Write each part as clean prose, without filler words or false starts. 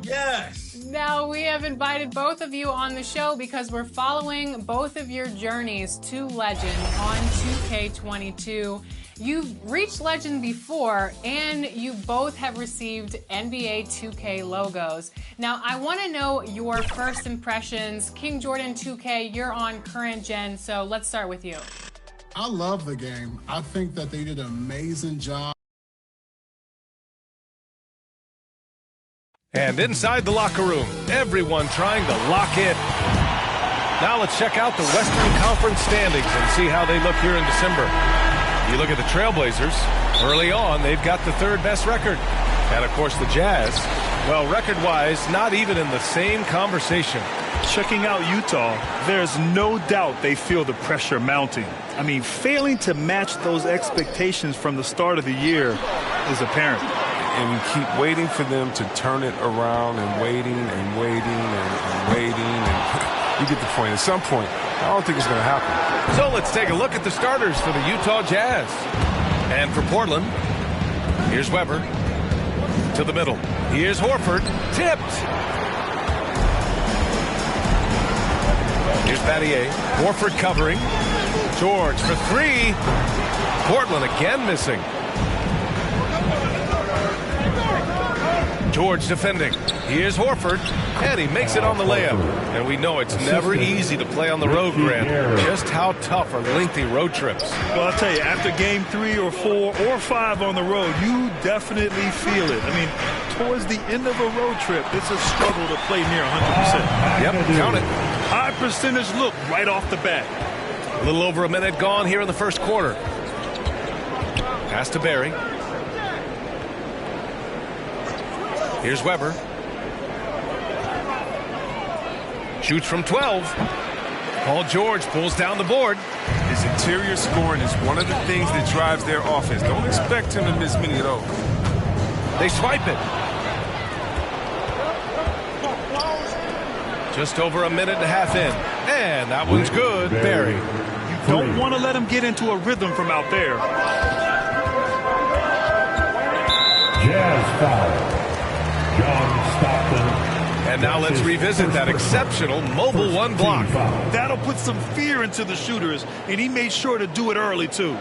Yes! Now, we have invited both of you on the show because we're following both of your journeys to legend on 2K22. You've reached legend before, and you both have received NBA 2K logos. Now, I want to know your first impressions. King Jordan 2K, you're on current gen, so let's start with you. I love the game. I think that they did an amazing job. And inside the locker room, everyone trying to lock in. Now let's check out the Western Conference standings and see how they look here in December. You look at the Trailblazers. Early on, they've got the third best record. And, of course, the Jazz, well, record-wise, not even in the same conversation. Checking out Utah, there's no doubt they feel the pressure mounting. I mean, failing to match those expectations from the start of the year is apparent. And we keep waiting for them to turn it around and waiting and waiting and waiting. And you get the point. At some point, I don't think it's going to happen. So let's take a look at the starters for the Utah Jazz. And for Portland, here's Weber to the middle. Here's Horford, tipped. Here's Battier, Horford covering. George for three. Portland again missing. George defending. Here's Horford, and he makes it on the layup. And we know it's never easy to play on the road, Grant. Just how tough are lengthy road trips? Well, I'll tell you, after game 3 or 4 or 5 on the road, you definitely feel it. I mean, towards the end of a road trip, it's a struggle to play near 100%. Yep, count it. High percentage look right off the bat. A little over a minute gone here in the first quarter. Pass to Barry. Here's Weber. Shoots from 12. Paul George pulls down the board. His interior scoring is one of the things that drives their offense. Don't expect him to miss many of those. They swipe it. Just over a minute and a half in. And that one's good. Barry. You don't want to let him get into a rhythm from out there. Jazz foul. John Stockton. And now let's revisit that exceptional mobile one block. That'll put some fear into the shooters, and he made sure to do it early, too.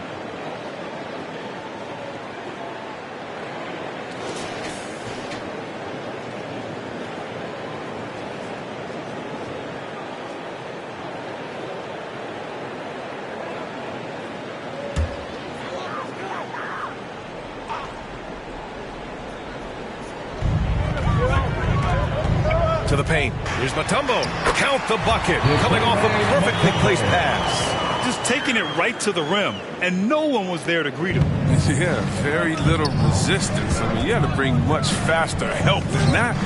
To the paint. Here's Mutombo. Count the bucket. Coming off a perfectly placed pass. Just taking it right to the rim, and no one was there to greet him. Yeah, very little resistance. I mean, you had to bring much faster help than that.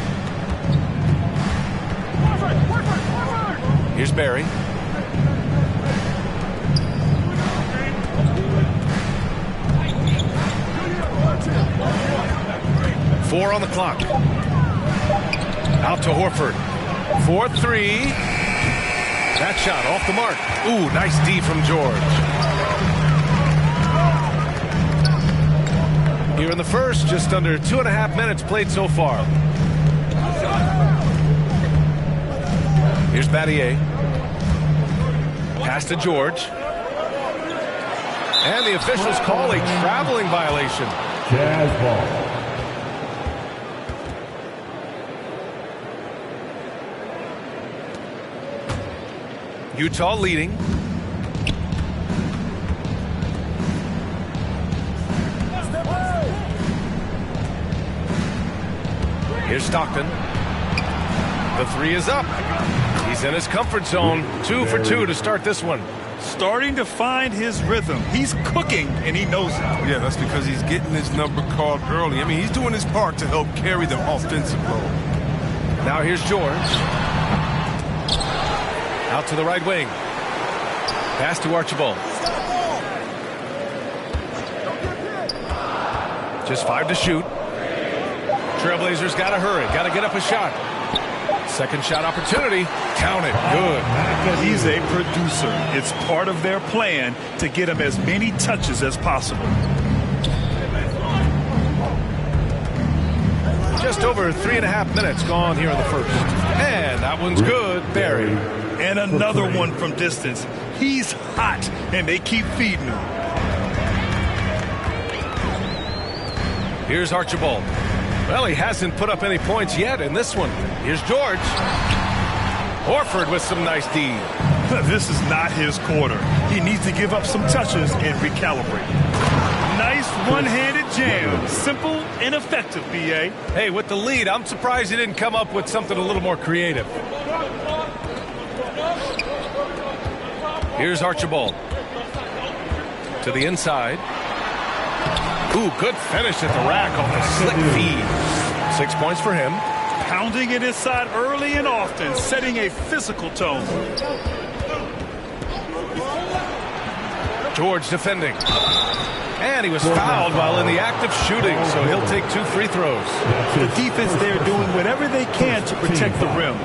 Here's Barry. Four on the clock. Out to Horford. 4-3. That shot off the mark. Ooh, nice D from George. Here in the first, just under 2.5 minutes played so far. Here's Battier. Pass to George. And the officials call a traveling violation. Jazz ball. Utah leading. Here's Stockton. The three is up. He's in his comfort zone. 2 for 2 to start this one. Starting to find his rhythm. He's cooking, and he knows it. Yeah, that's because he's getting his number called early. I mean, he's doing his part to help carry the offensive load. Now here's George. Out to the right wing. Pass to Archibald. Just 5 to shoot. Trailblazers got to hurry. Got to get up a shot. Second shot opportunity. Count it. Good. He's a producer. It's part of their plan to get him as many touches as possible. Just over 3.5 minutes gone here in the first. And that one's good. Barry. And another one from distance. He's hot, and they keep feeding him. Here's Archibald. Well, he hasn't put up any points yet in this one. Here's George. Horford with some nice D. This is not his quarter. He needs to give up some touches and recalibrate. Nice one-handed jam. Simple and effective, B.A. Hey, with the lead, I'm surprised he didn't come up with something a little more creative. Here's Archibald. To the inside. Ooh, good finish at the rack off the slick feed. 6 points for him. Pounding it inside early and often, setting a physical tone. George defending. And he was fouled while in the act of shooting, so he'll take 2 free throws. The defense there doing whatever they can to protect the rim.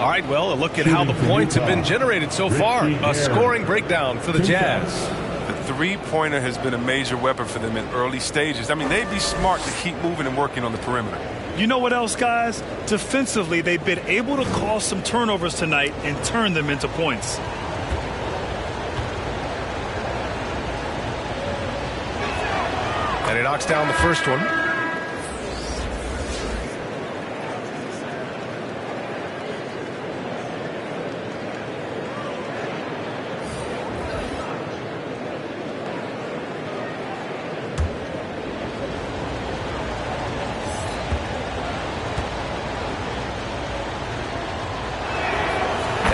All right, well, a look at how the points have been generated so far. A scoring breakdown for the Jazz. The three-pointer has been a major weapon for them in early stages. I mean, they'd be smart to keep moving and working on the perimeter. You know what else, guys? Defensively, they've been able to cause some turnovers tonight and turn them into points. And he knocks down the first one.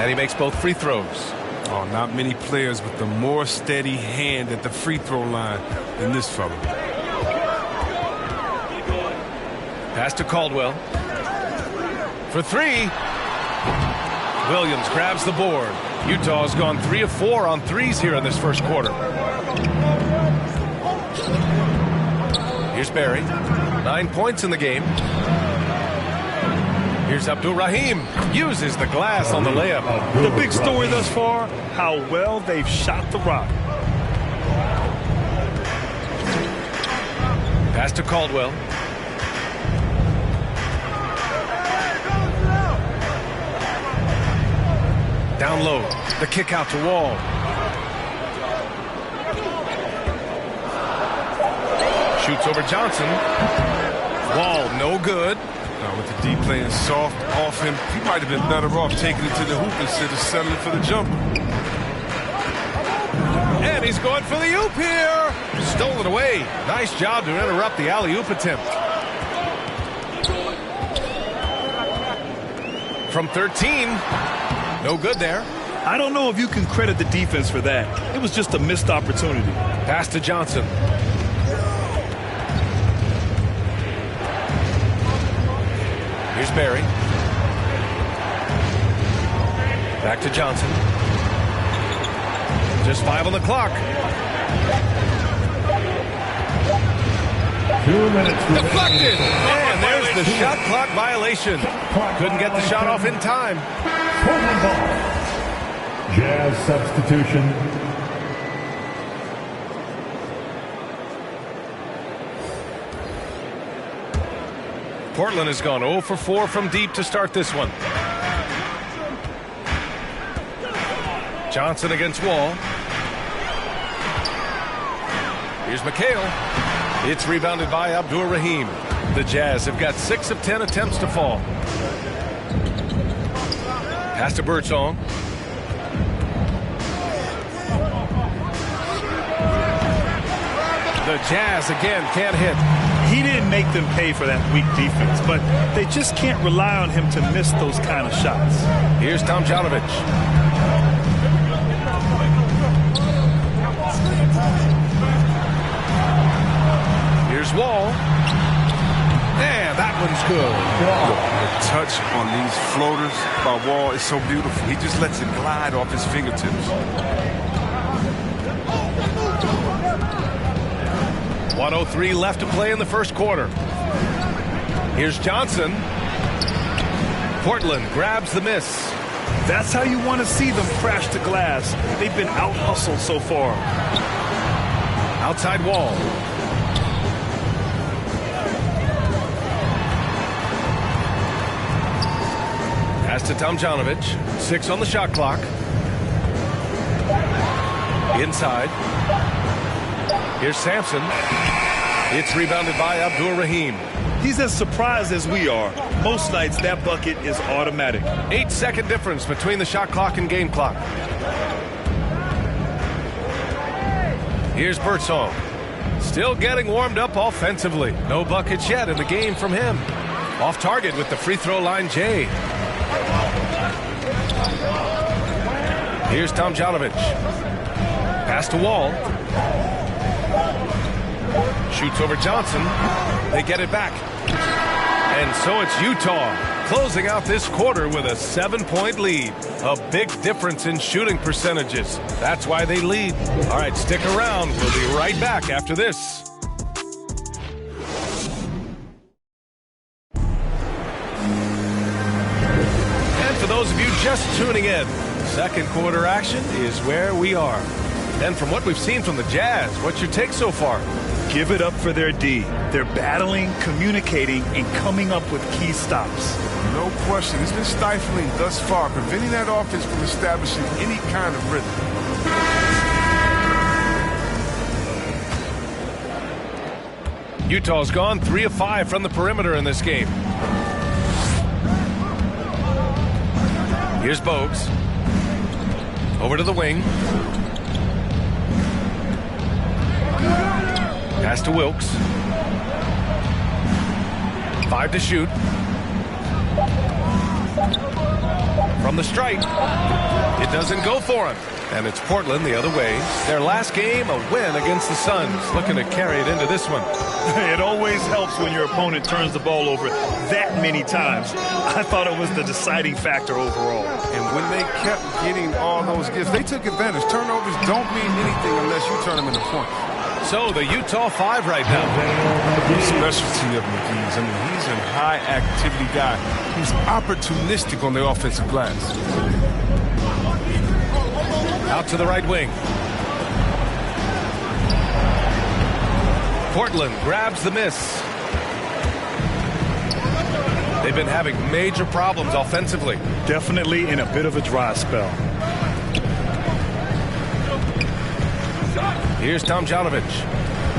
And he makes both free throws. Oh, not many players with a more steady hand at the free throw line than this fella. Pass to Caldwell. For 3. Williams grabs the board. Utah's gone 3 of 4 on threes here in this first quarter. Here's Barry. 9 points in the game. Here's Abdul-Rahim. Uses the glass on the layup. The big story thus far, how well they've shot the rock. Pass to Caldwell. Down low. The kick out to Wall. Shoots over Johnson. Wall, no good. With the D playing soft off him, he might have been better off taking it to the hoop instead of settling for the jumper. And he's going for the oop here. Stole it away. Nice job to interrupt the alley-oop attempt. from 13. No good there. I don't know if you can credit the defense for that. It was just a missed opportunity. Pass to Johnson. Here's Barry. Back to Johnson. Just 5 on the clock. 2 minutes. Deflected. And there's the shot clock violation. Couldn't get the shot off in time. Jazz substitution. Portland has gone 0 for 4 from deep to start this one. Johnson against Wall. Here's McHale. It's rebounded by Abdur-Rahim. The Jazz have got 6 of 10 attempts to fall. Pass to Birdsong. The Jazz again can't hit. He didn't make them pay for that weak defense, but they just can't rely on him to miss those kind of shots. Here's Tomjanovich. Here's Wall. And that one's good. The touch on these floaters by Wall is so beautiful. He just lets it glide off his fingertips. 1:03 left to play in the first quarter. Here's Johnson. Portland grabs the miss. That's how you want to see them crash the glass. They've been out-hustled so far. Outside Wall. Pass to Tomjanovich. 6 on the shot clock. Inside. Here's Sampson. It's rebounded by Abdur-Rahim. He's as surprised as we are. Most nights that bucket is automatic. 8-second difference between the shot clock and game clock. Here's Birdsong. Still getting warmed up offensively. No buckets yet in the game from him. Off target with the free throw line, Jay. Here's Tomjanovich. Pass to Wall. Shoots over Johnson. They get it back. And so it's Utah closing out this quarter with a 7-point lead. A big difference in shooting percentages. That's why they lead. All right, stick around. We'll be right back after this. And for those of you just tuning in, second quarter action is where we are. And from what we've seen from the Jazz, what's your take so far? Give it up for their D. They're battling, communicating, and coming up with key stops. No question. It's been stifling thus far, preventing that offense from establishing any kind of rhythm. Utah's gone 3 of 5 from the perimeter in this game. Here's Bogues. Over to the wing. Pass to Wilkes. 5 to shoot. From the stripe. It doesn't go for him. And it's Portland the other way. Their last game, a win against the Suns. Looking to carry it into this one. It always helps when your opponent turns the ball over that many times. I thought it was the deciding factor overall. And when they kept getting all those gifts, they took advantage. Turnovers don't mean anything unless you turn them into points. So the Utah 5 right now. The specialty of McGee's. I mean, he's a high-activity guy. He's opportunistic on the offensive glass. Out to the right wing. Portland grabs the miss. They've been having major problems offensively. Definitely in a bit of a dry spell. Here's Tomjanovich.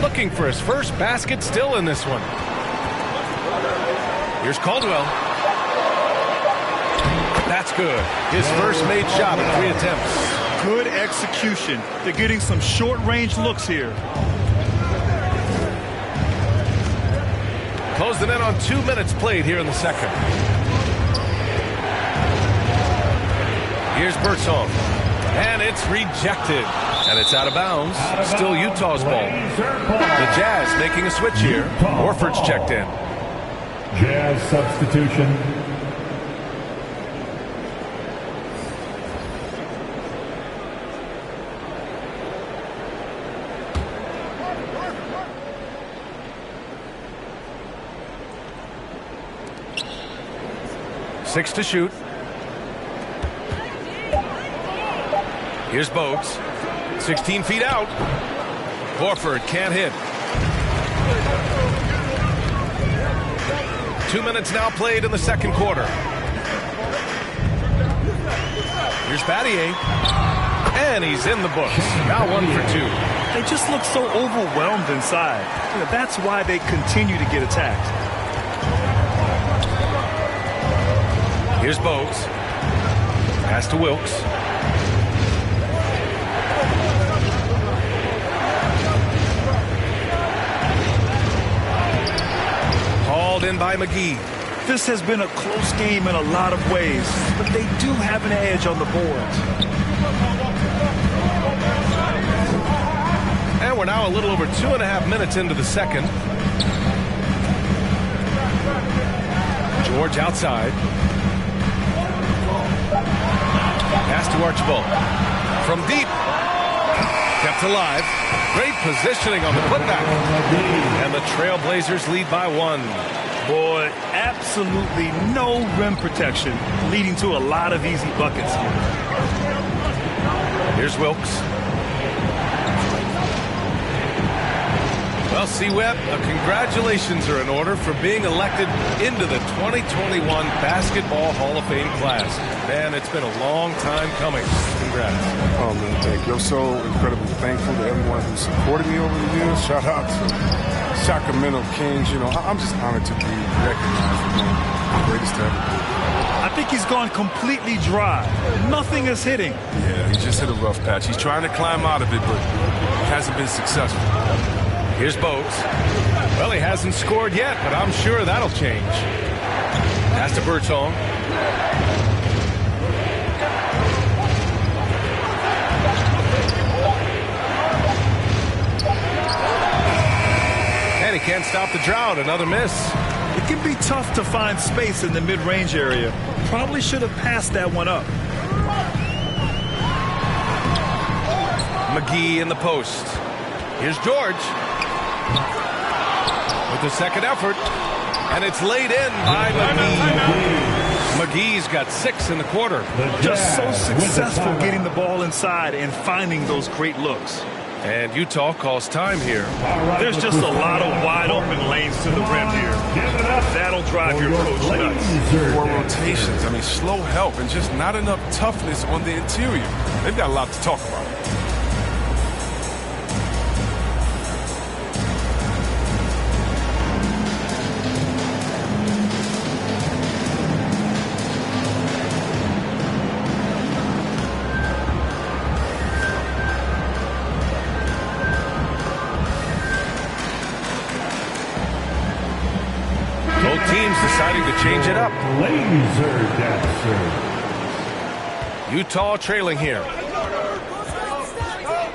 Looking for his first basket still in this one. Here's Caldwell. That's good. His first made shot in 3 attempts. Good execution. They're getting some short-range looks here. Closed it in on 2 minutes played here in the second. Here's Birdsong. And it's rejected. And it's out of bounds. Still Utah's ball. The Jazz making a switch here. Horford's checked in. Jazz substitution. Six to shoot. Here's Bogues. 16 feet out. Horford can't hit. 2 minutes now played in the second quarter. Here's Battier. And he's in the books. Now 1 for 2. They just look so overwhelmed inside. That's why they continue to get attacked. Here's Bogues. Pass to Wilkes. Called in by McGee. This has been a close game in a lot of ways, but they do have an edge on the boards. And we're now a little over 2.5 minutes into the second. George outside. Pass to Archibald. From deep. Kept alive. Great positioning on the putback. And the Trailblazers lead by 1. Boy, absolutely no rim protection, leading to a lot of easy buckets here. Here's Wilkes. Well, C-Web, congratulations are in order for being elected into the 2021 Basketball Hall of Fame class. Man, it's been a long time coming. Congrats. Oh, man, thank you. I'm so incredibly thankful to everyone who supported me over the years. Shout out to Sacramento Kings. You know, I'm just honored to be recognized as one of the greatest to ever be. I think he's gone completely dry. Nothing is hitting. Yeah, he just hit a rough patch. He's trying to climb out of it, but hasn't been successful. Here's Bogues. Well, he hasn't scored yet, but I'm sure that'll change. Pass to Birdsong. And he can't stop the drought. Another miss. It can be tough to find space in the mid-range area. Probably should have passed that one up. McGee in the post. Here's George. With the second effort. And it's laid in by McGee. McGee's got 6 in the quarter. Just so successful getting the ball inside and finding those great looks. And Utah calls time here. There's just a lot of wide open lanes to the rim here. That'll drive your coach nuts. 4 rotations. I mean, slow help and just not enough toughness on the interior. They've got a lot to talk about. Deciding to change it up. Laser dancer. Utah trailing here.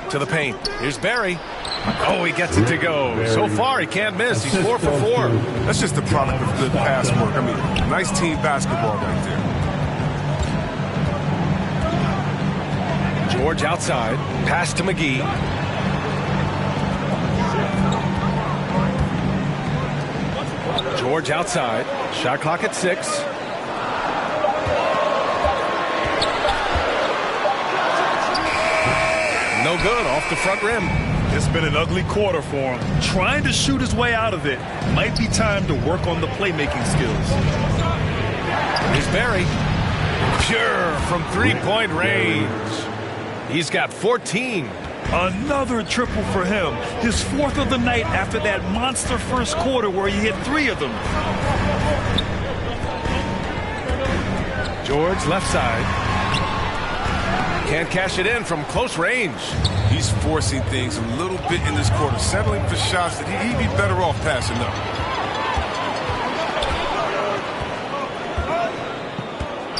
To the paint. Here's Barry. Oh, he gets it to go. So far, he can't miss. He's 4 for 4. That's just the product of good pass work. I mean, nice team basketball right there. George outside. Pass to McGee. George outside. Shot clock at 6. No good. Off the front rim. It's been an ugly quarter for him. Trying to shoot his way out of it. Might be time to work on the playmaking skills. Here's Barry. Pure from three-point range. He's got 14. Another triple for him. His 4th of the night after that monster first quarter where he hit 3 of them. George left side. Can't cash it in from close range. He's forcing things a little bit in this quarter, settling for shots that he'd be better off passing up.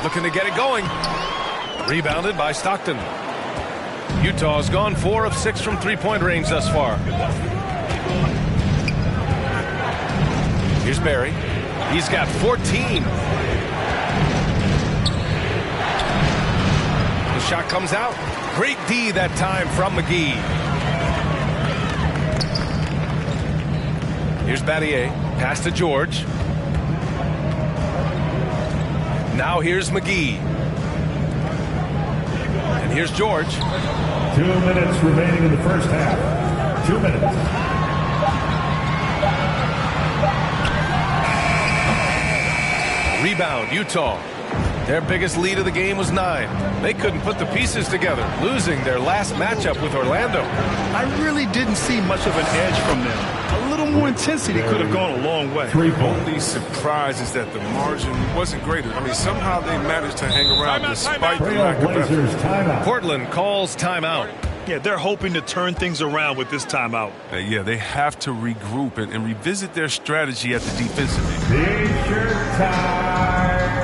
Looking to get it going. Rebounded by Stockton. Utah's gone 4 of 6 from three-point range thus far. Here's Barry. He's got 14. The shot comes out. Great D that time from McGee. Here's Battier. Pass to George. Now here's McGee. And here's George. 2 minutes remaining in the first half. 2 minutes. Rebound, Utah. Their biggest lead of the game was 9. They couldn't put the pieces together, losing their last matchup with Orlando. I really didn't see much of an edge from them. A little more intensity could have gone a long way. Only surprise is that the margin wasn't greater. I mean, somehow they managed to hang around despite the lack of effort. Portland calls timeout. Yeah, they're hoping to turn things around with this timeout. Yeah, they have to regroup and revisit their strategy at the defensive end. T-shirt time.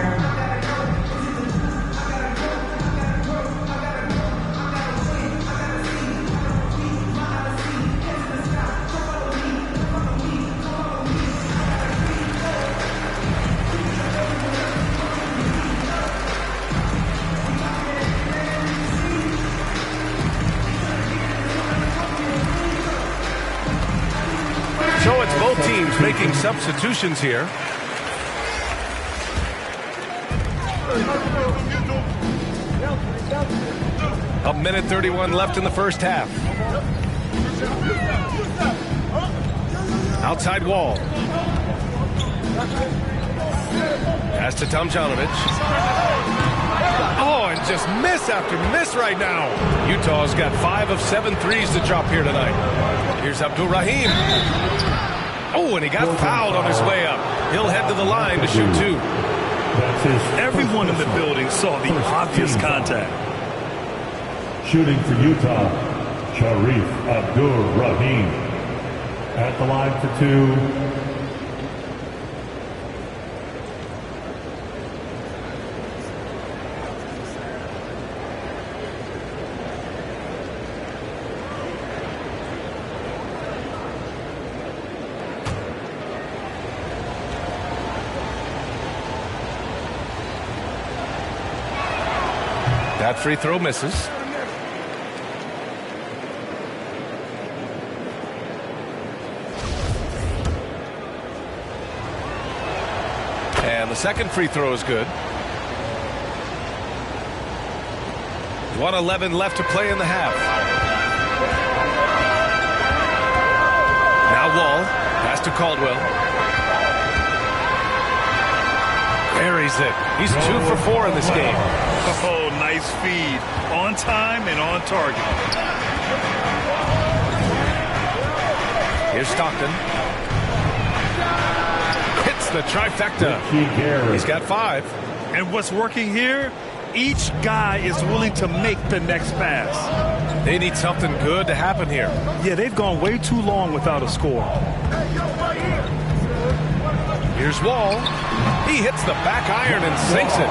So it's both teams making substitutions here. A minute 31 left in the first half. Outside Wall. Pass to Tomjanovich. Oh, and just miss after miss right now. Utah's got 5 of 7 threes to drop here tonight. Here's Abdul Rahim. Oh, and he got fouled on his way up. He'll head to the line to shoot 2. Everyone in the building saw the obvious contact. Shooting for Utah, Sharif Abdur-Rahim. At the line for 2. That free throw misses. And the second free throw is good. 1:11 left to play in the half. Now Wall. Pass to Caldwell. Buries it. He's 2 for 4 in this game. Oh, nice feed. On time and on target. Here's Stockton. Hits the trifecta. He's got 5. And what's working here? Each guy is willing to make the next pass. They need something good to happen here. Yeah, they've gone way too long without a score. Here's Wall. He hits the back iron and sinks it.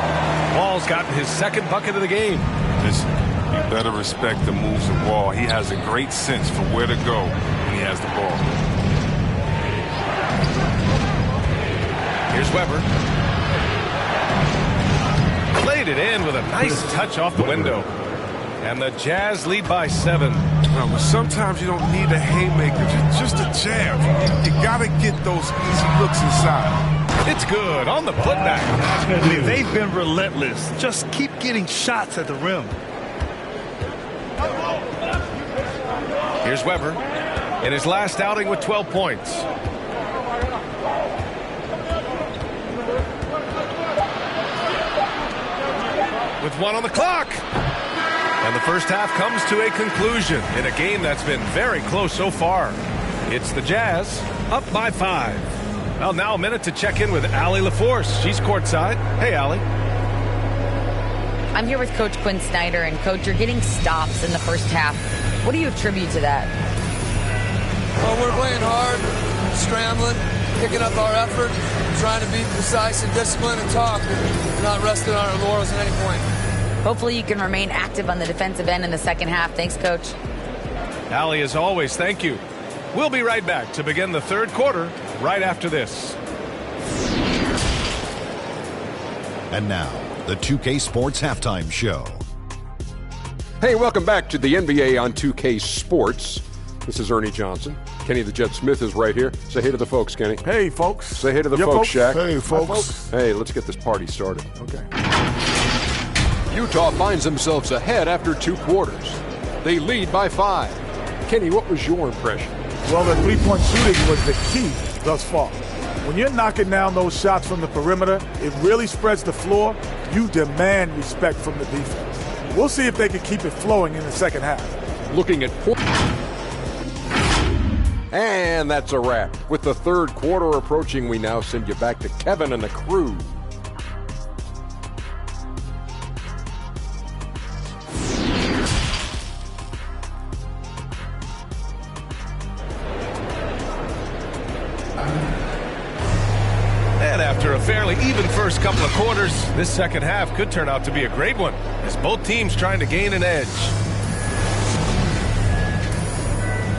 Wall's gotten his second bucket of the game. Listen, you better respect the moves of Wall. He has a great sense for where to go when he has the ball. Here's Weber. Played it in with a nice touch off the window. And the Jazz lead by 7. Well, sometimes you don't need a haymaker, just a jab. You got to get those easy looks inside. It's good on the putback. I mean, they've been relentless. Just keep getting shots at the rim. Here's Weber in his last outing with 12 points. With 1 on the clock. And the first half comes to a conclusion in a game that's been very close so far. It's the Jazz up by 5. Well, now a minute to check in with Allie LaForce. She's courtside. Hey, Allie. I'm here with Coach Quinn Snyder. And, Coach, you're getting stops in the first half. What do you attribute to that? Well, we're playing hard, scrambling, picking up our effort, trying to be precise and disciplined and talk, and not resting on our laurels at any point. Hopefully you can remain active on the defensive end in the second half. Thanks, Coach. Allie, as always, thank you. We'll be right back to begin the third quarter right after this. And now, the 2K Sports Halftime Show. Hey, welcome back to the NBA on 2K Sports. This is Ernie Johnson. Kenny the Jet Smith is right here. Say hey to the folks, Kenny. Hey, folks. Say hey to the folks, Shaq. Hey, folks. Hi, folks. Hey, let's get this party started. Okay. Utah finds themselves ahead after 2 quarters. They lead by 5. Kenny, what was your impression? Well, the three-point shooting was the key thus far. When you're knocking down those shots from the perimeter, it really spreads the floor. You demand respect from the defense. We'll see if they can keep it flowing in the second half. Looking at and that's a wrap. With the third quarter approaching, we now send you back to Kevin and the crew. And after a fairly even first couple of quarters, this second half could turn out to be a great one, as both teams trying to gain an edge.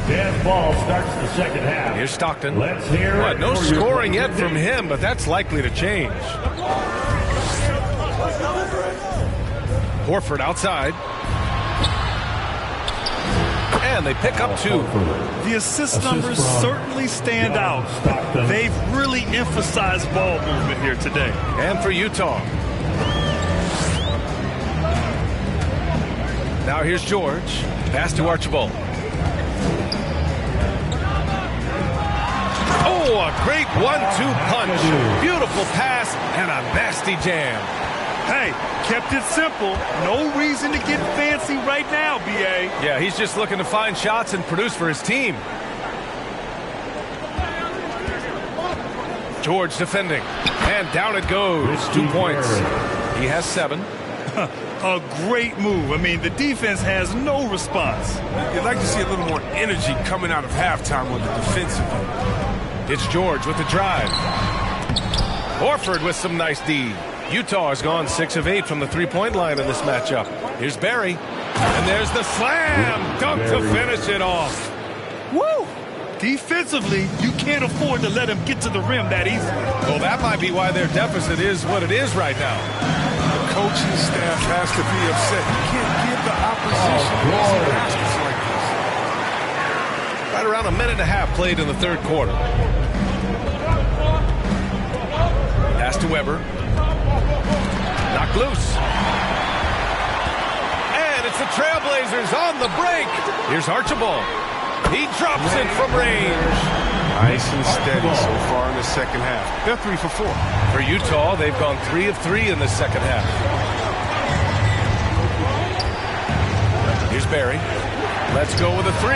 Dan Ball starts the second half. Here's Stockton. Let's hear it. No scoring yet from him, but that's likely to change. Horford outside. And they pick up 2. The assist numbers certainly stand out. They've really emphasized ball movement here today. And for Utah. Now here's George. Pass to Archibald. Oh, a great 1-2 punch. Beautiful pass and a nasty jam. Hey, kept it simple. No reason to get fancy right now, B.A. Yeah, he's just looking to find shots and produce for his team. George defending. And down it goes. 2 points. He has 7. A great move. I mean, the defense has no response. You'd like to see a little more energy coming out of halftime on the defensive end. It's George with the drive. Horford with some nice D. Utah has gone 6 of 8 from the three-point line in this matchup. Here's Barry. And there's the slam dunk to finish it off. Woo! Defensively, you can't afford to let him get to the rim that easy. Well, that might be why their deficit is what it is right now. The coaching staff has to be upset. You can't give the opposition easy baskets like this. Right around a minute and a half played in the third quarter. Pass to Weber. Knocked loose. And it's the Trailblazers on the break. Here's Archibald. He drops it from range. Nice and steady so far in the second half. They're 3 for 4. For Utah, they've gone 3 of 3 in the second half. Here's Barry. Let's go with a 3.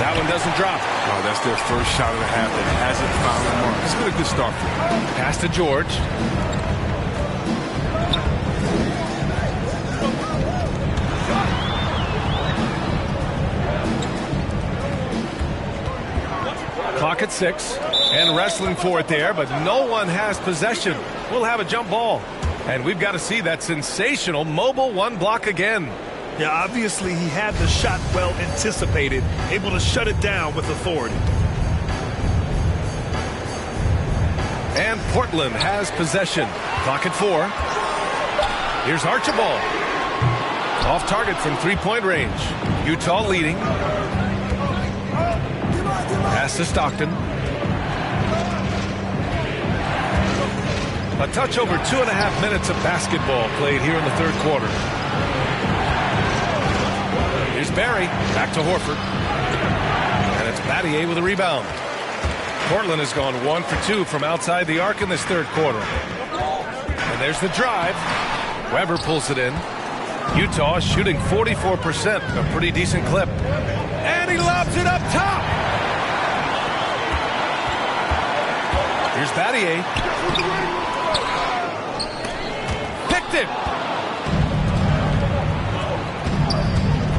That one doesn't drop. Oh, that's their first shot of the half that hasn't found the mark. It's been a good start for them. Pass to George. Clock at 6. And wrestling for it there, but no one has possession. We'll have a jump ball. And we've got to see that sensational mobile 1 block again. Yeah, obviously he had the shot well anticipated, able to shut it down with authority. And Portland has possession. Clock at 4. Here's Archibald. Off target from three-point range. Utah leading. Pass to Stockton. A touch over 2.5 minutes of basketball played here in the third quarter. Here's Barry. Back to Horford. And it's Battier with a rebound. Portland has gone 1 for 2 from outside the arc in this third quarter. And there's the drive. Weber pulls it in. Utah shooting 44%, a pretty decent clip. And he lobs it up top. Here's Battier. Picked it.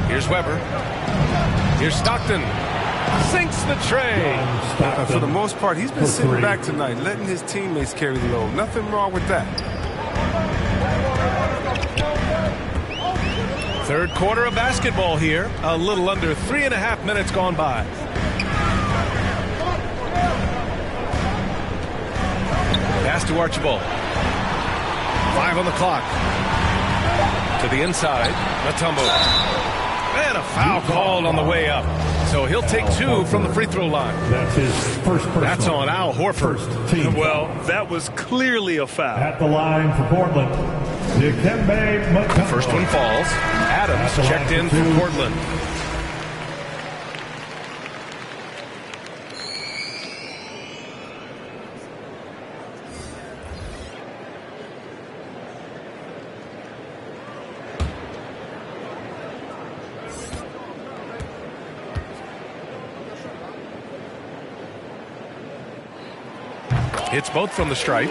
Here's Weber. Here's Stockton. Sinks the tray. For the most part, he's been sitting back tonight, letting his teammates carry the load. Nothing wrong with that. Third quarter of basketball here. A little under 3.5 minutes gone by. Pass to Archibald. 5 on the clock. To the inside. Mutombo. And a foul called on the way up. So he'll take 2 from the free throw line. That's his first personal. That's on Al Horford. Well, that was clearly a foul. At the line for Portland, Dikembe Mutombo. First one falls. Adams checked in for Portland. Hits both from the stripe.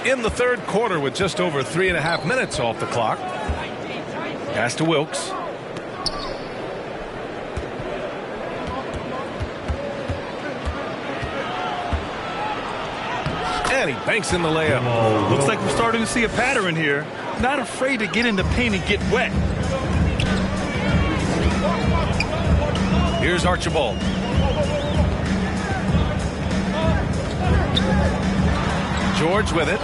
In the third quarter with just over 3.5 minutes off the clock. Pass to Wilkes. And he banks in the layup. Looks like we're starting to see a pattern here. Not afraid to get in the paint and get wet. Here's Archibald. George with it.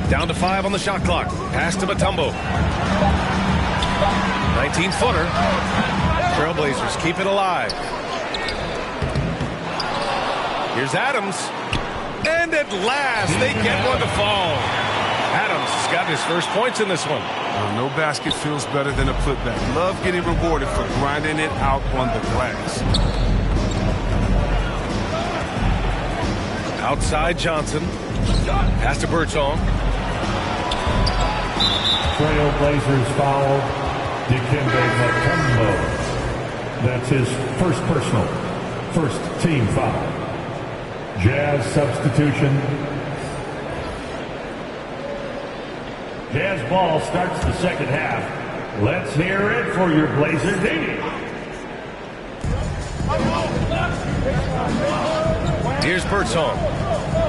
Down to 5 on the shot clock. Pass to Mutombo. 19-footer. Trailblazers keep it alive. Here's Adams. And at last, they get one to fall. Adams has got his first points in this one. No basket feels better than a putback. Love getting rewarded for grinding it out on the glass. Outside Johnson. Pass to Birdsong. Trailblazers foul Dikembe Mutombo. That's his first personal. First team foul. Jazz substitution. Jazz ball starts the second half. Let's hear it for your Blazer D. Here's Birdsong.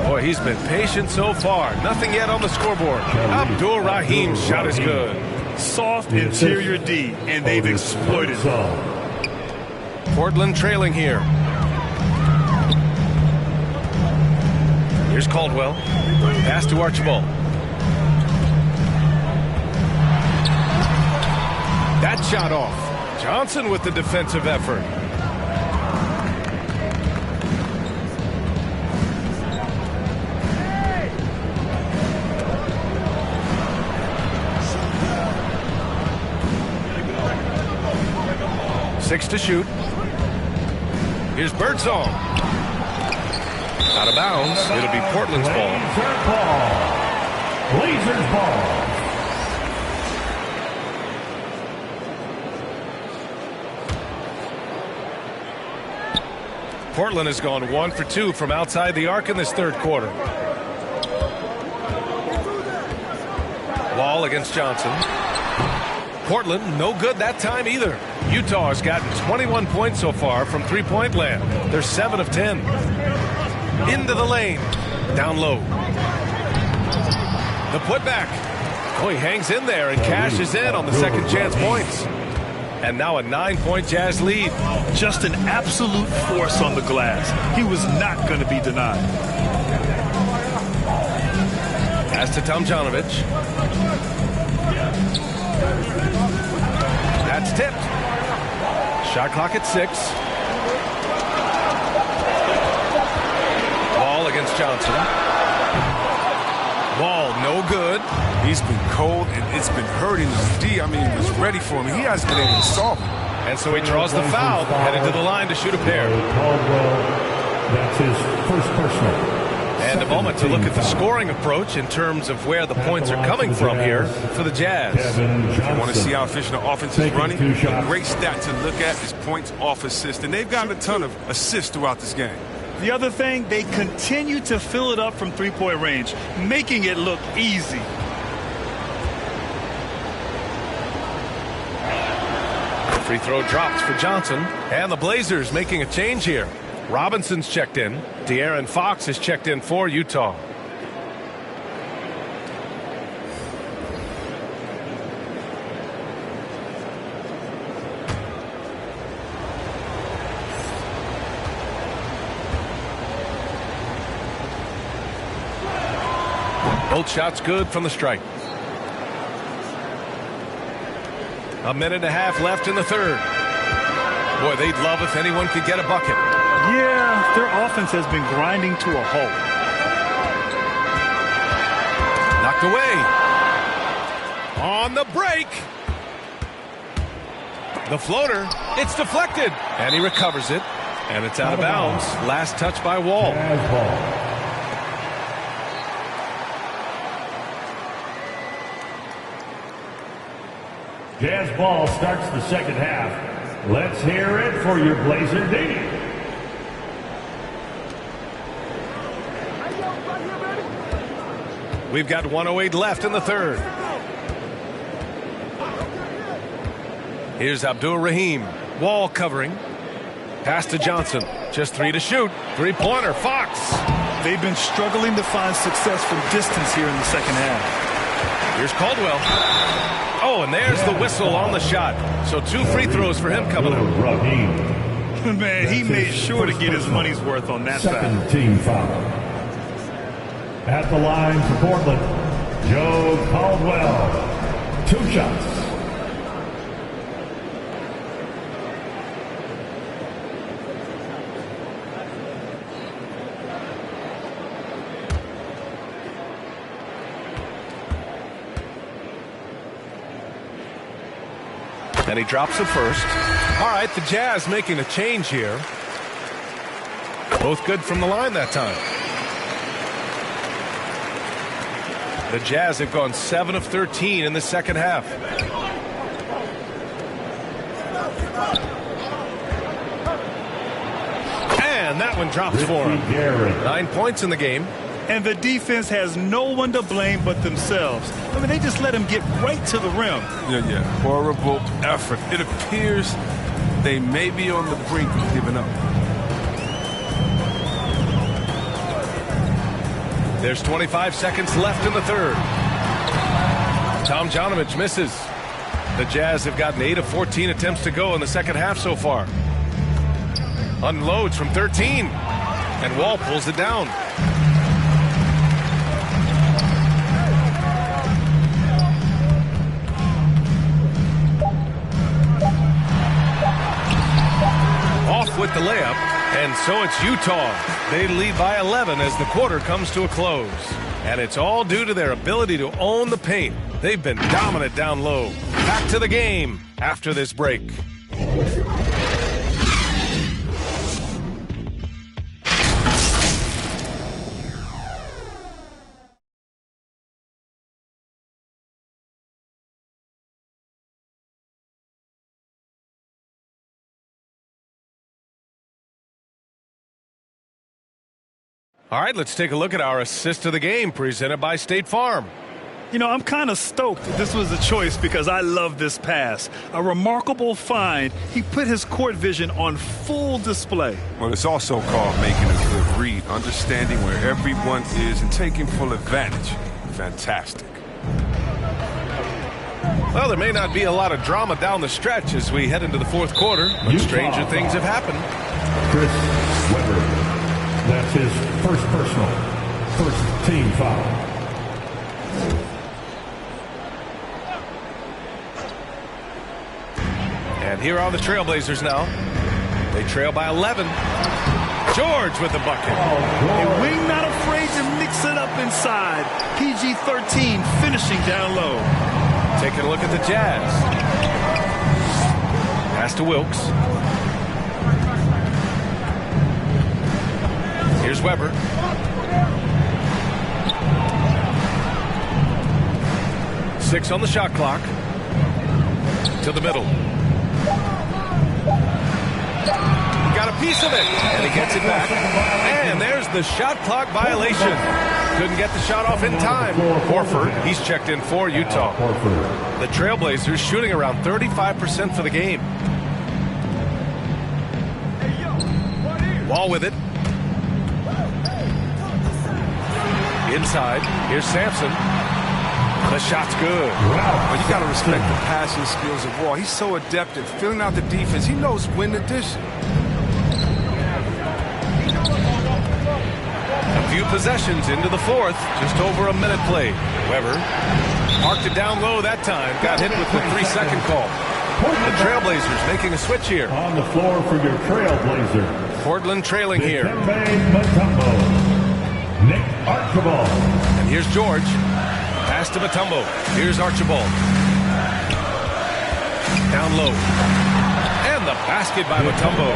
Boy, he's been patient so far. Nothing yet on the scoreboard. Abdul Rahim's shot is good. Soft interior D, and they've exploited it. Portland trailing here. Here's Caldwell. Pass to Archibald. That shot off. Johnson with the defensive effort. Six to shoot. Here's Birdsong. Out of bounds. It'll be Portland's ball. Blazers ball. Portland has gone 1 for 2 from outside the arc in this third quarter. Wall against Johnson. Portland, no good that time either. Utah has gotten 21 points so far from three-point land. They're 7 of 10. Into the lane. Down low. The putback. Oh, he hangs in there and cashes in on the second chance points. And now a 9-point Jazz lead. Just an absolute force on the glass. He was not going to be denied. Pass to Tomjanovich. That's tipped. Shot clock at 6. Wall against Johnson. Wall, no good. He's been cold, and it's been hurting him. D, I mean, he was ready for him. He hasn't been able to solve it. And so he draws the foul, headed to the line to shoot a pair. That's his first personal. And a moment to look at the scoring approach in terms of where the points are coming from here for the Jazz. If you want to see how efficient the offense is running, a great stat to look at is points off assist. And they've gotten a ton of assists throughout this game. The other thing, they continue to fill it up from three-point range, making it look easy. Free throw dropped for Johnson. And the Blazers making a change here. Robinson's checked in. De'Aaron Fox is checked in for Utah. Both shots good from the stripe. A minute and a half left in the third. Boy, they'd love if anyone could get a bucket. Yeah, their offense has been grinding to a halt. Knocked away. On the break. The floater. It's deflected. And he recovers it. And it's out of bounds. Last touch by Wall. Jazz ball starts the second half. Let's hear it for your Blazer D. We've got 1:08 left in the third. Here's Abdul Rahim. Wall covering. Pass to Johnson. Just 3 to shoot. Three-pointer. Fox. They've been struggling to find success from distance here in the second half. Here's Caldwell. Oh, and there's the whistle on the shot. So 2 free throws for him coming up. Man, he made sure to get his money's worth on that foul. Second team foul. At the line for Portland, Joe Caldwell. 2 shots. And he drops it first. All right, the Jazz making a change here. Both good from the line that time. The Jazz have gone 7 of 13 in the second half. And that one drops for him. 9 points in the game. And the defense has no one to blame but themselves. I mean, they just let him get right to the rim. Yeah. Horrible effort. It appears they may be on the brink of giving up. There's 25 seconds left in the third. Tom Janovich misses. The Jazz have gotten 8 of 14 attempts to go in the second half so far. Unloads from 13. And Wall pulls it down. With the layup, and so it's Utah. They lead by 11 as the quarter comes to a close. And it's all due to their ability to own the paint. They've been dominant down low. Back to the game after this break. All right, let's take a look at our assist of the game presented by State Farm. You know, I'm kind of stoked that this was a choice because I love this pass. A remarkable find. He put his court vision on full display. Well, it's also called making a good read, understanding where everyone is and taking full advantage. Fantastic. Well, there may not be a lot of drama down the stretch as we head into the fourth quarter, but stranger things have happened. Chris Webber. That's his first personal, first team foul. And here are the Trailblazers now. They trail by 11. George with the bucket. A wing not afraid to mix it up inside. PG-13 finishing down low. Taking a look at the Jazz. Pass to Wilkes. Here's Weber. Six on the shot clock. To the middle. He got a piece of it, and he gets it back. And there's the shot clock violation. Couldn't get the shot off in time. Horford, he's checked in for Utah. The Trailblazers shooting around 35% for the game. Wall with it. Inside. Here's Sampson. The shot's good. Well, you got to respect the passing skills of Wall. He's so adept at filling out the defense. He knows when to dish it. A few possessions into the fourth. Just over a minute played. Weber marked it down low that time. Got hit with the 3-second call. The Trailblazers making a switch here. On the floor for your Trailblazers. Portland trailing here. Mutombo. Nick Archibald. And here's George. Pass to Mutombo. Here's Archibald. Down low. And the basket by Mutombo.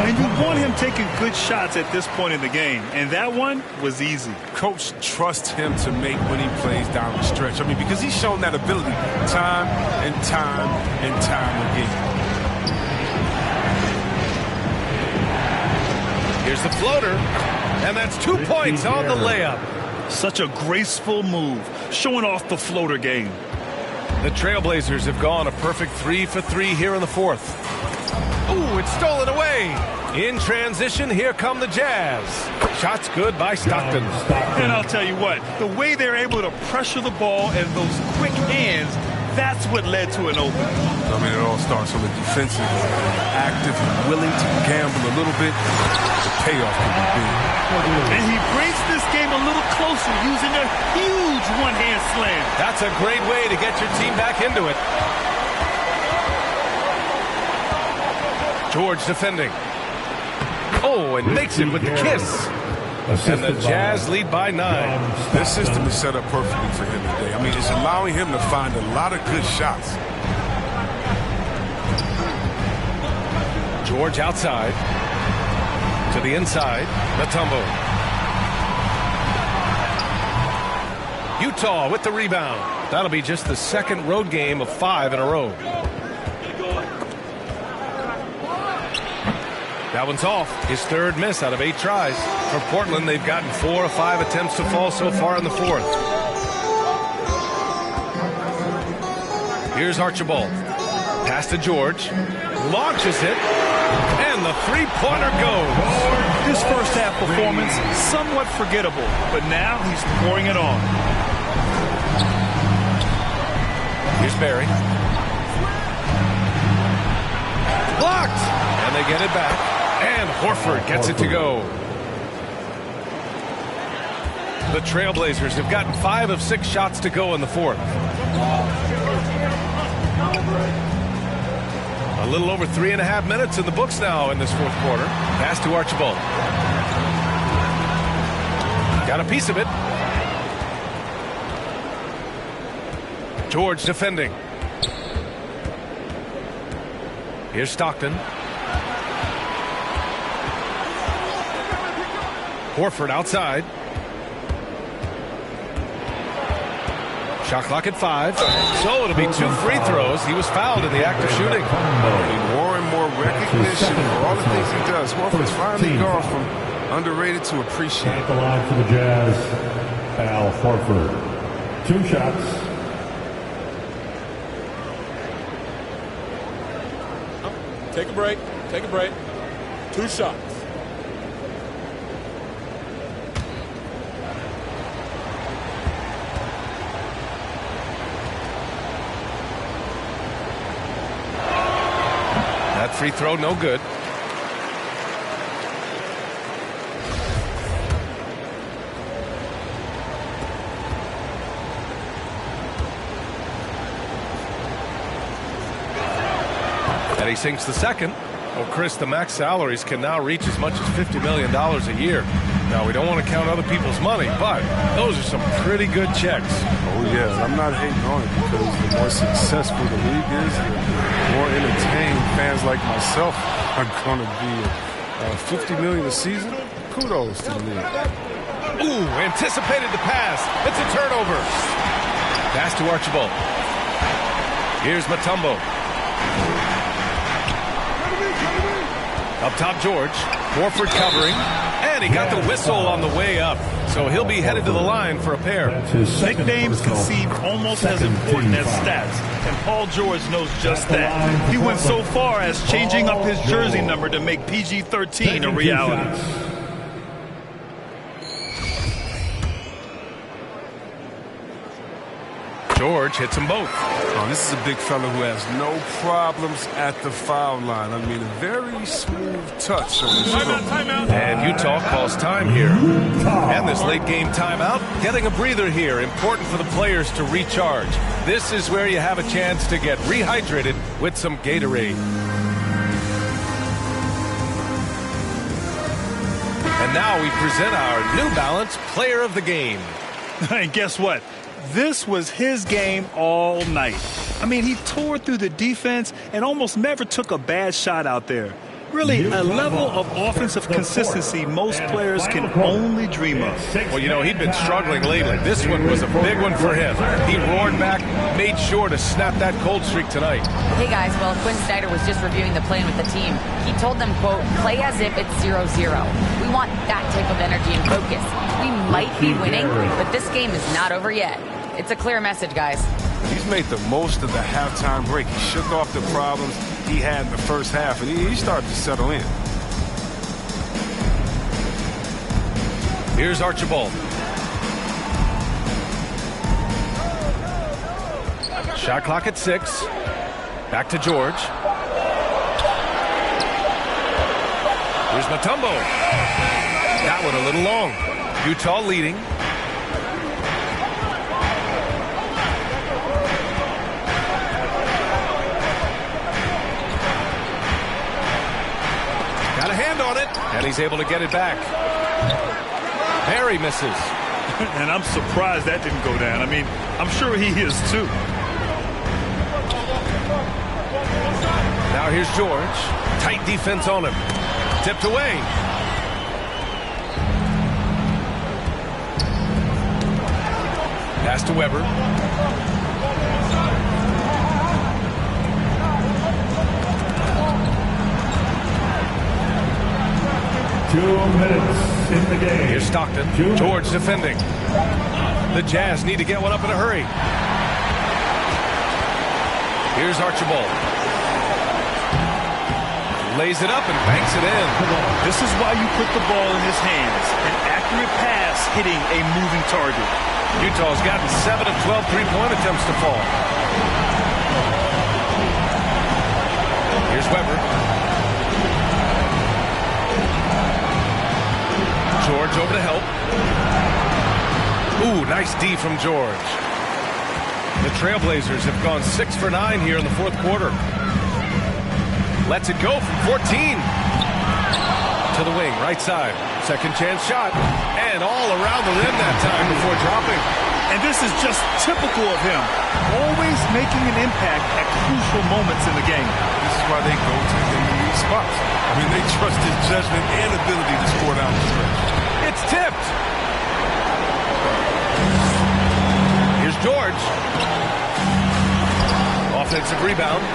And you want him taking good shots at this point in the game. And that one was easy. Coach trusts him to make when he plays down the stretch. I mean, because he's shown that ability time and time and time again. Here's the floater. And that's 2 points on the layup. Such a graceful move, showing off the floater game. The Trailblazers have gone a perfect 3 for 3 here in the fourth. Ooh, it's stolen away. In transition, here come the Jazz. Shot's good by Stockton. And I'll tell you what, the way they're able to pressure the ball and those quick hands, that's what led to an open. I mean, it all starts on the defensive, active and willing to gamble a little bit. The payoff can be big. And he brings this game a little closer using a huge one-hand slam. That's a great way to get your team back into it. George defending. Oh, and makes it with the kiss. And the Jazz lead by 9. This system is set up perfectly for him today. I mean, it's allowing him to find a lot of good shots. George outside. To the inside. Mutombo. Utah with the rebound. That'll be just the second road game of 5 in a row. That one's off. His third miss out of 8 tries. For Portland, they've gotten 4 of 5 attempts to fall so far in the fourth. Here's Archibald. Pass to George. Launches it. And the three-pointer goes. His first half performance, somewhat forgettable, but now he's pouring it on. Here's Barry. Blocked! And they get it back. And Horford gets it to go. The Trailblazers have gotten 5 of 6 shots to go in the fourth. A little over 3.5 minutes in the books now in this fourth quarter. Pass to Archibald. Got a piece of it. George defending. Here's Stockton. Horford outside. Shot clock at 5. So it'll be 2 free throws. He was fouled in the act of shooting. More and more recognition for all the things he does. Horford's finally gone from underrated to appreciated. At the line for the Jazz, Al Horford. 2 shots. Take a break. Take a break. 2 shots. That free throw, no good. And he sinks the second. Well, Chris, the max salaries can now reach as much as $50 million a year. Now, we don't want to count other people's money, but those are some pretty good checks. Oh, yes. I'm not hating on it because the more successful the league is, the more entertained fans like myself are going to be. $50 million a season? Kudos to the league. Ooh, anticipated the pass. It's a turnover. Pass to Archibald. Here's Mutombo. Up top, George. Horford covering. And he got the whistle on the way up. So he'll be headed to the line for a pair. Nicknames can seem almost as important as stats, and Paul George knows just that. He went so far as changing up his jersey number to make PG-13 a reality. George hits them both. Oh, this is a big fella who has no problems at the foul line. I mean, a very smooth touch on his stroke. And Utah calls time here. And this late game timeout, getting a breather here. Important for the players to recharge. This is where you have a chance to get rehydrated with some Gatorade. And now we present our New Balance Player of the Game. And guess what? This was his game all night. I mean, he tore through the defense and almost never took a bad shot out there. Really, a level of offensive consistency most players can only dream of. Well, you know, he'd been struggling lately. This one was a big one for him. He roared back, made sure to snap that cold streak tonight. Hey, guys, well, Quinn Snyder was just reviewing the plan with the team. He told them, quote, play as if it's 0-0. We want that type of energy and focus. We might be winning, but this game is not over yet. It's a clear message, guys. He's made the most of the halftime break. He shook off the problems he had in the first half, and he started to settle in. Here's Archibald. Shot clock at 6. Back to George. Here's Mutombo. That one a little long. Utah leading. Got a hand on it, and he's able to get it back. Barry misses. And I'm surprised that didn't go down. I mean, I'm sure he is too. Now here's George. Tight defense on him. Tipped away. Pass to Weber. Two minutes in the game. Here's Stockton. George defending. The Jazz need to get one up in a hurry. Here's Archibald. Lays it up and banks it in. This is why you put the ball in his hands. An accurate pass hitting a moving target. Utah's gotten 7 of 12 three-point attempts to fall. Here's Weber. George over to help. Ooh, nice D from George. The Trailblazers have gone 6 for 9 here in the fourth quarter. Lets it go from 14. To the wing, right side. Second chance shot. And all around the rim that time before dropping. And this is just typical of him. Always making an impact at crucial moments in the game. This is why they go to him in these spots. I mean, they trust his judgment and ability to score down the stretch. It's tipped. Here's George. Offensive rebound.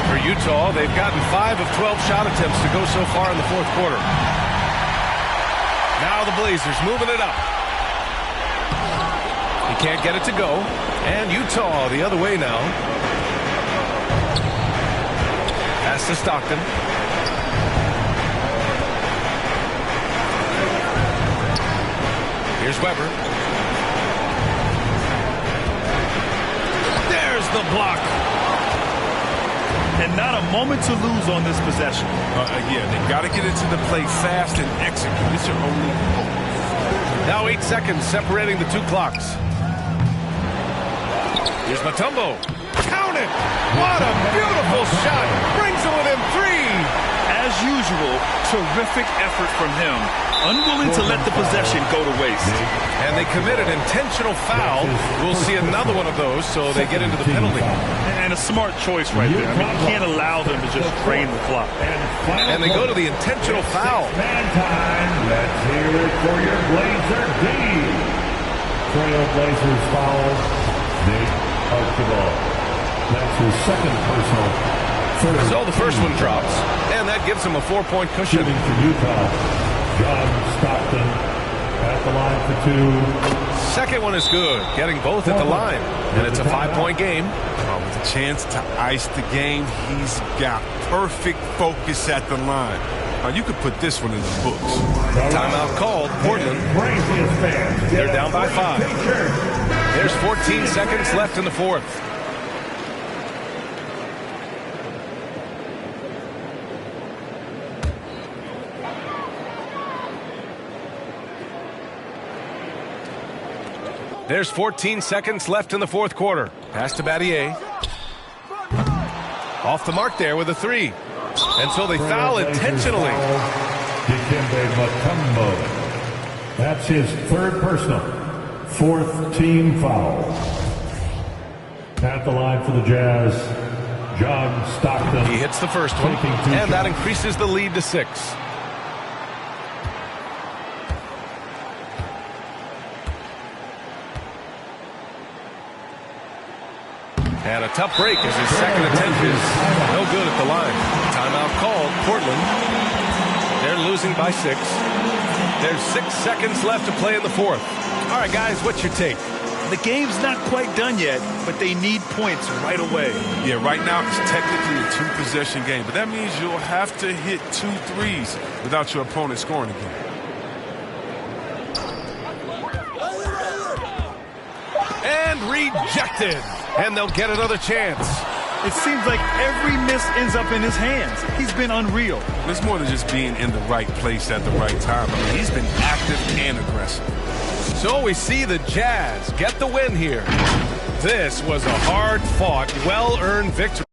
For Utah, they've gotten 5 of 12 shot attempts to go so far in the fourth quarter. Now the Blazers moving it up. He can't get it to go. And Utah the other way now. Pass to Stockton. Here's Weber. There's the block. And not a moment to lose on this possession. Yeah, they got to get into the play fast and execute. It's your only hope. Now 8 seconds separating the two clocks. Here's Mutombo. Count it! What a beautiful shot! Brings it within 3! As usual, terrific effort from him. Unwilling to let the possession go to waste. And they committed intentional foul. We'll see another one of those, so they get into the penalty. And a smart choice right there. I mean, you can't allow them to just drain the clock. And they go to the intentional foul. Man time. Let's hear it for your Blazer D. Trailblazers foul. Nate Archibald. That's his second personal. So the first one drops, and that gives them a 4-point cushion. Shooting for Utah. John Stockton at the line for two. Second one is good, getting both at the line. And it's a 5-point game. With a chance to ice the game, he's got perfect focus at the line. Now, you could put this one in the books. Timeout called. Portland. They're down by 5. There's 14 seconds left in the fourth. There's 14 seconds left in the fourth quarter. Pass to Battier. Off the mark there with a 3. And so they foul intentionally. Dikembe Mutombo. That's his third personal. Fourth team foul. At the line for the Jazz, John Stockton. He hits the first one, and that increases the lead to 6. And a tough break as his second attempt is no good at the line. Timeout called. Portland. They're losing by 6. There's 6 seconds left to play in the fourth. All right, guys, what's your take? The game's not quite done yet, but they need points right away. Yeah, right now it's technically a 2-possession game, but that means you'll have to hit 2 threes without your opponent scoring again. And rejected. And they'll get another chance. It seems like every miss ends up in his hands. He's been unreal. It's more than just being in the right place at the right time. I mean, he's been active and aggressive. So we see the Jazz get the win here. This was a hard-fought, well-earned victory.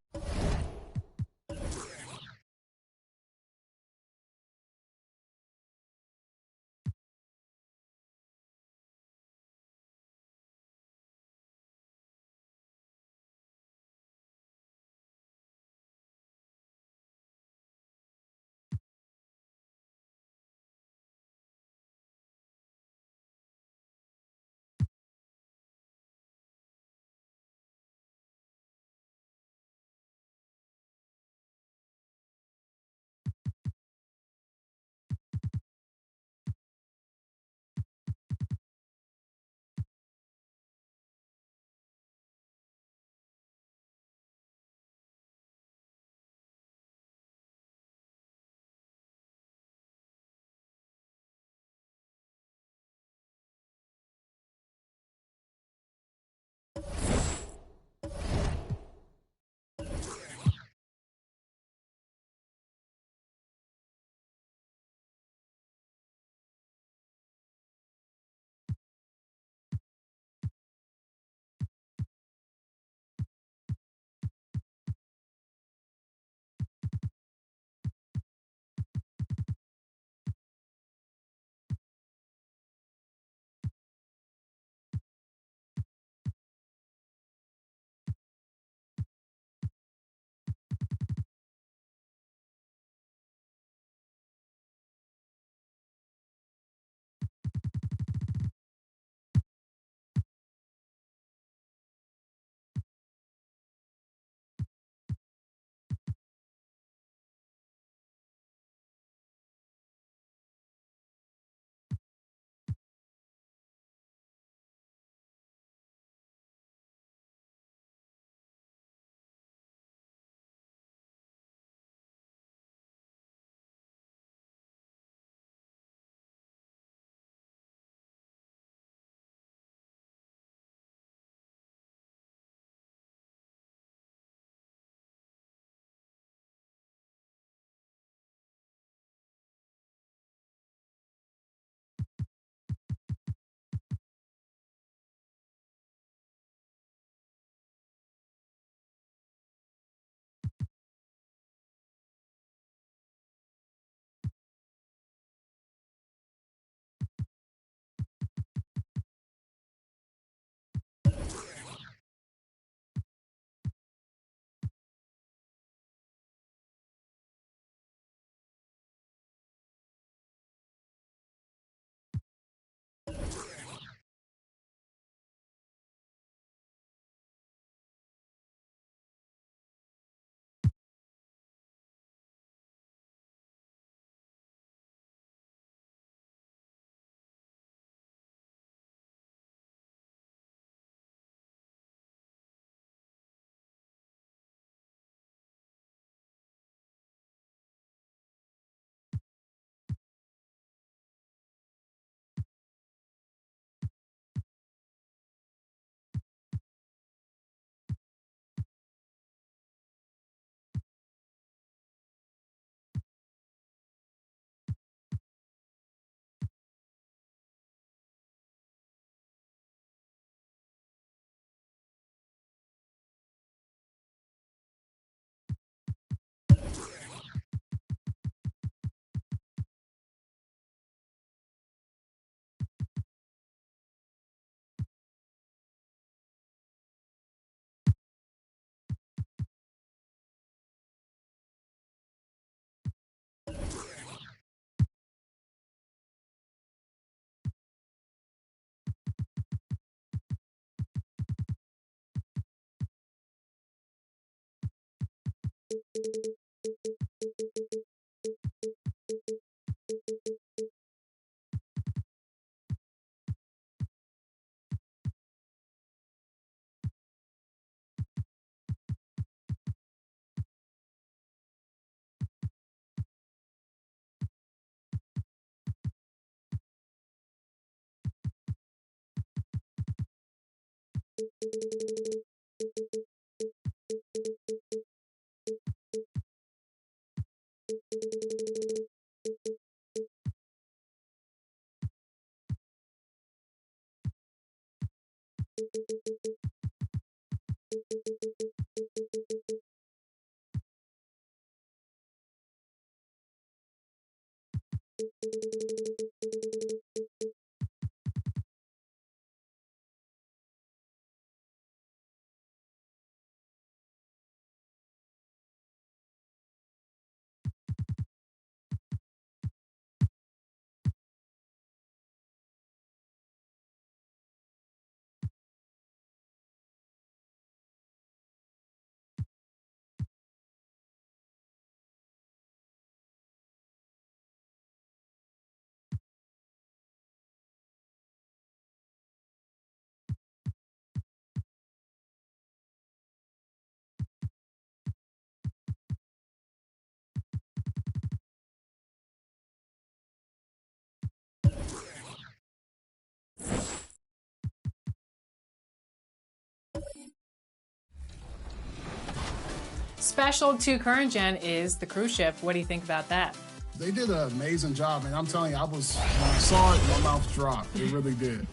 Special to current gen is the cruise ship. What do you think about that? They did an amazing job, man. I'm telling you, when I saw it, my mouth dropped. It really did.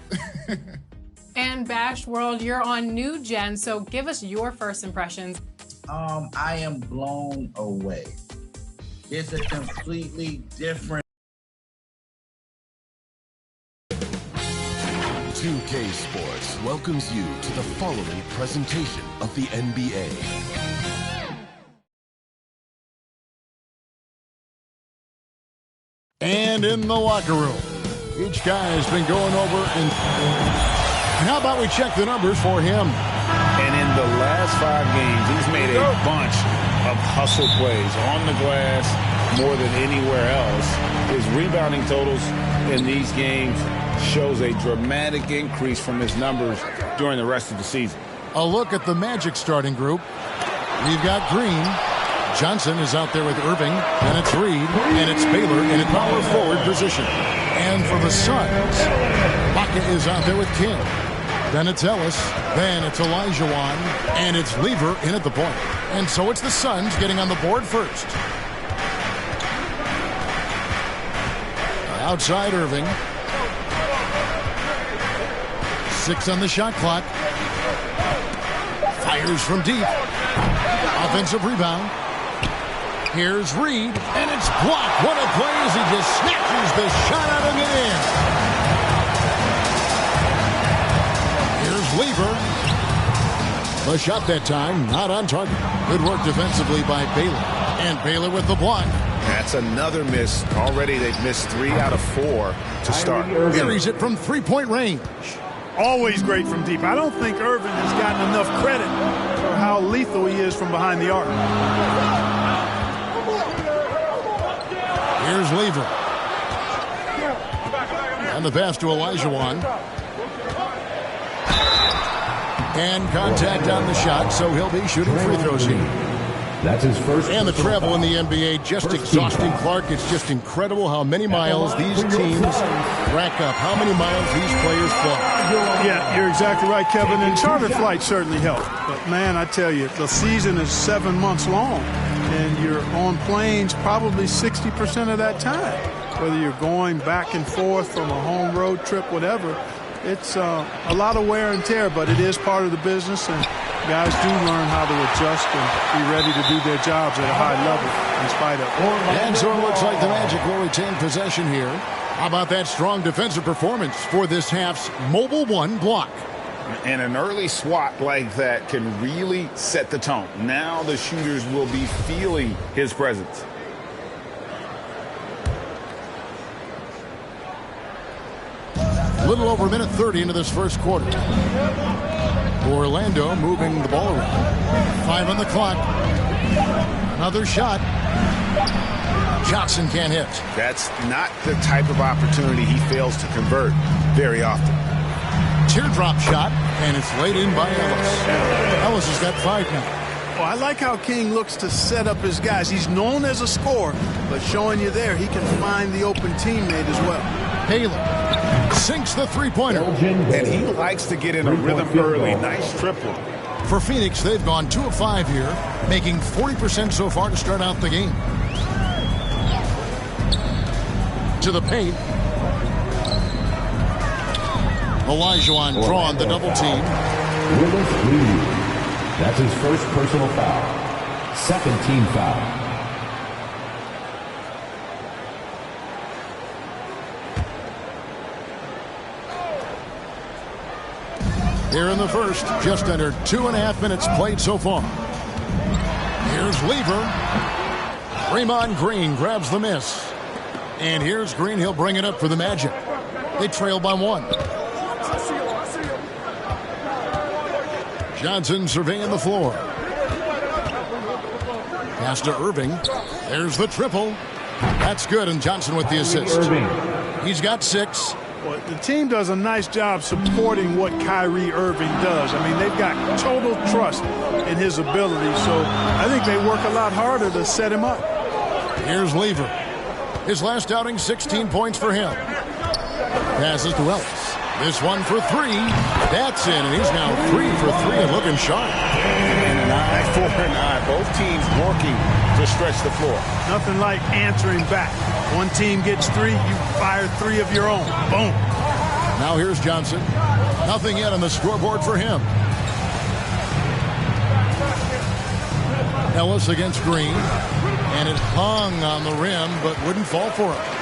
And Bash World, you're on new gen, so give us your first impressions. I am blown away. It's a completely different. 2K Sports welcomes you to the following presentation of the NBA. And in the locker room, each guy has been going over and how about we check the numbers for him? And in the last 5 games, he's made a bunch of hustle plays on the glass more than anywhere else. His rebounding totals in these games shows a dramatic increase from his numbers during the rest of the season. A look at the Magic starting group. We've got Green. Johnson is out there with Irving, and it's Reed, and it's Baylor in a power forward position. And for the Suns, Baca is out there with King. Then it's Ellis, then it's Olajuwon, and it's Lever in at the point. And so it's the Suns getting on the board first. Outside Irving. 6 on the shot clock. Fires from deep. Offensive rebound. Here's Reed, and it's blocked. What a play as he just snatches the shot out of it in. Here's Lever. The shot that time, not on target. Good work defensively by Baylor. And Baylor with the block. That's another miss. Already they've missed 3 out of 4 to start. Buries it from three-point range. Always great from deep. I don't think Irvin has gotten enough credit for how lethal he is from behind the arc. Here's Lever. And the pass to Olajuwon. And contact on the shot, so he'll be shooting free throws here. That's his first. And the travel in the NBA just exhausting Clark. It's just incredible how many miles these teams rack up, how many miles these players fly. Yeah, you're exactly right, Kevin. And charter flights certainly help. But, man, I tell you, the season is 7 months long. And you're on planes probably 60% of that time. Whether you're going back and forth from a home road trip, whatever, it's a lot of wear and tear, but it is part of the business, and guys do learn how to adjust and be ready to do their jobs at a high level in spite of it. And so it looks like the Magic will retain possession here. How about that strong defensive performance for this half's Mobile One block? And an early swat like that can really set the tone. Now the shooters will be feeling his presence. A little over a minute 30 into this first quarter. Orlando moving the ball around. 5 on the clock. Another shot. Johnson can't hit. That's not the type of opportunity he fails to convert very often. Teardrop shot, and it's laid in by Ellis. Ellis has got 5 now. Well, I like how King looks to set up his guys. He's known as a scorer, but showing you there, he can find the open teammate as well. Taylor sinks the three-pointer. And he likes to get in a rhythm early. Nice triple. For Phoenix, they've gone 2 of 5 here, making 40% so far to start out the game. To the paint. Olajuwon drawing the double team. That's his first personal foul. Second team foul. Here in the first, just under 2.5 minutes played so far. Here's Lever. Draymond Green grabs the miss. And here's Green. He'll bring it up for the Magic. They trail by 1. Johnson surveying the floor. Pass to Irving. There's the triple. That's good, and Johnson with the assist. He's got 6. Well, the team does a nice job supporting what Kyrie Irving does. I mean, they've got total trust in his ability, so I think they work a lot harder to set him up. Here's Lever. His last outing, 16 points for him. Passes to Ellis. This one for 3. That's in, and he's now 3 for 3 and looking sharp. And an eye for an eye. Both teams working to stretch the floor. Nothing like answering back. One team gets 3, you fire 3 of your own. Boom. Now here's Johnson. Nothing yet on the scoreboard for him. Ellis against Green. And it hung on the rim, but wouldn't fall for him.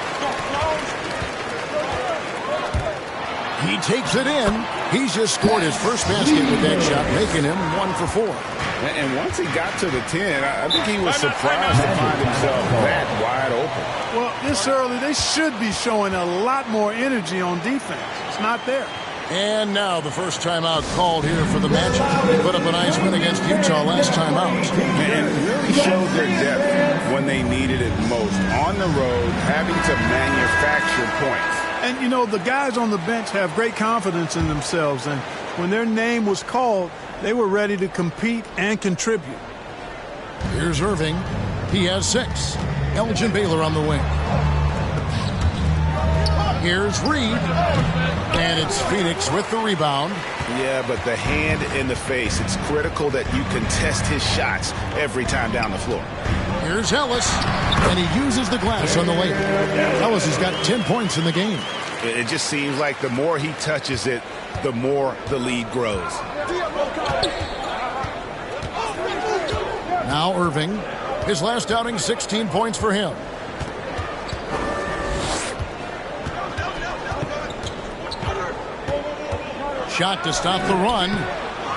He takes it in. He's just scored his first basket with that shot, making him 1 for 4. And once he got to the 10, I think he was surprised to find himself that wide open. Well, this early, they should be showing a lot more energy on defense. It's not there. And now the first timeout called here for the Magic. They put up a nice win against Utah last time out. And really showed their depth when they needed it most. On the road, having to manufacture points. And, you know, the guys on the bench have great confidence in themselves. And when their name was called, they were ready to compete and contribute. Here's Irving. He has 6. Elgin Baylor on the wing. Here's Reed. And it's Phoenix with the rebound. Yeah, but the hand in the face. It's critical that you contest his shots every time down the floor. Here's Ellis, and he uses the glass on the layup. Ellis has got 10 points in the game. It just seems like the more he touches it, the more the lead grows. Now Irving. His last outing, 16 points for him. Shot to stop the run.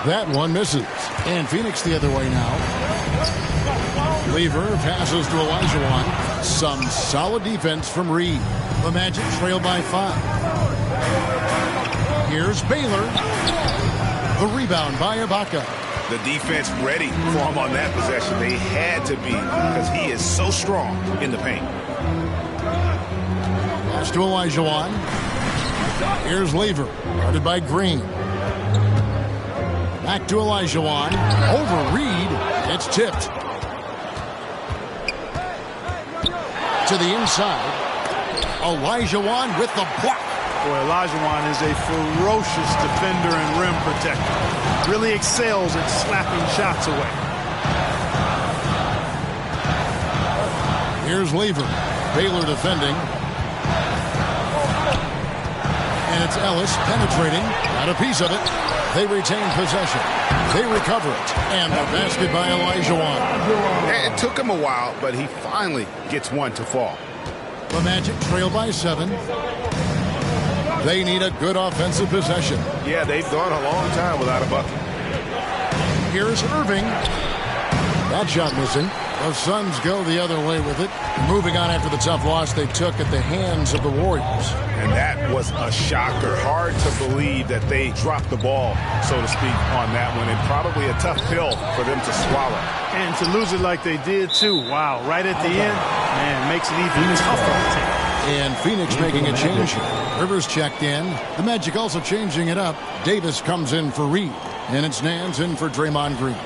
That one misses. And Phoenix the other way now. Lever passes to Olajuwon. Some solid defense from Reed. The Magic trail by 5. Here's Baylor. The rebound by Ibaka. The defense ready for him on that possession. They had to be because he is so strong in the paint. Pass to Olajuwon. Here's Lever. Guarded by Green. Back to Olajuwon. Over Reed. It's tipped. To the inside. Olajuwon with the block. Boy, Olajuwon is a ferocious defender and rim protector. Really excels at slapping shots away. Here's Lever. Baylor defending. And it's Ellis penetrating. Got a piece of it. They retain possession. They recover it. And the basket by Olajuwon. It took him a while, but he finally gets one to fall. The Magic trail by 7. They need a good offensive possession. Yeah, they've gone a long time without a bucket. Here's Irving. That shot missing. The Suns go the other way with it. Moving on after the tough loss they took at the hands of the Warriors. And that was a shocker. Hard to believe that they dropped the ball, so to speak, on that one. And probably a tough pill for them to swallow. And to lose it like they did, too. Wow, right at the end, man, makes it even tougher to take. And Phoenix making a change here. Rivers checked in. The Magic also changing it up. Davis comes in for Reed. And it's Nance in for Draymond Green.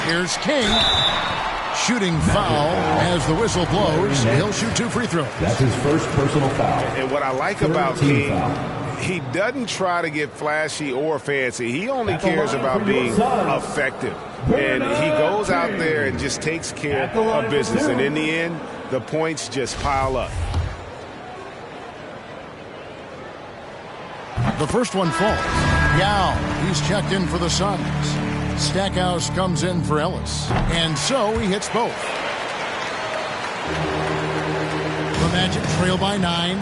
Here's King. Shooting foul as the whistle blows. He'll shoot 2 free throws. That's his first personal foul. And what I like about King, he doesn't try to get flashy or fancy. He only cares about being effective. And he goes out there and just takes care of business. And in the end, the points just pile up. The first one falls. Yao, he's checked in for the Suns. Stackhouse comes in for Ellis. And so he hits both. The Magic trail by 9.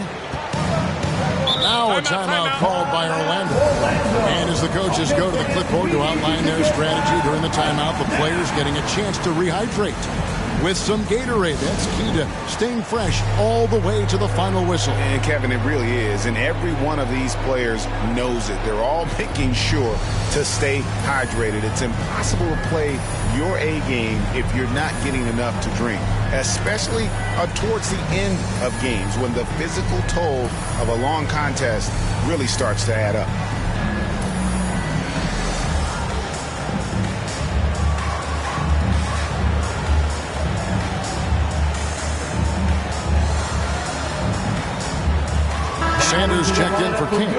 Now a timeout called by Orlando. And as the coaches go to the clipboard to outline their strategy during the timeout, the players getting a chance to rehydrate with some Gatorade. That's key to staying fresh all the way to the final whistle. And Kevin, it really is. And every one of these players knows it. They're all making sure to stay hydrated. It's impossible to play your A game if you're not getting enough to drink, especially towards the end of games when the physical toll of a long contest really starts to add up. Sanders checked in for King.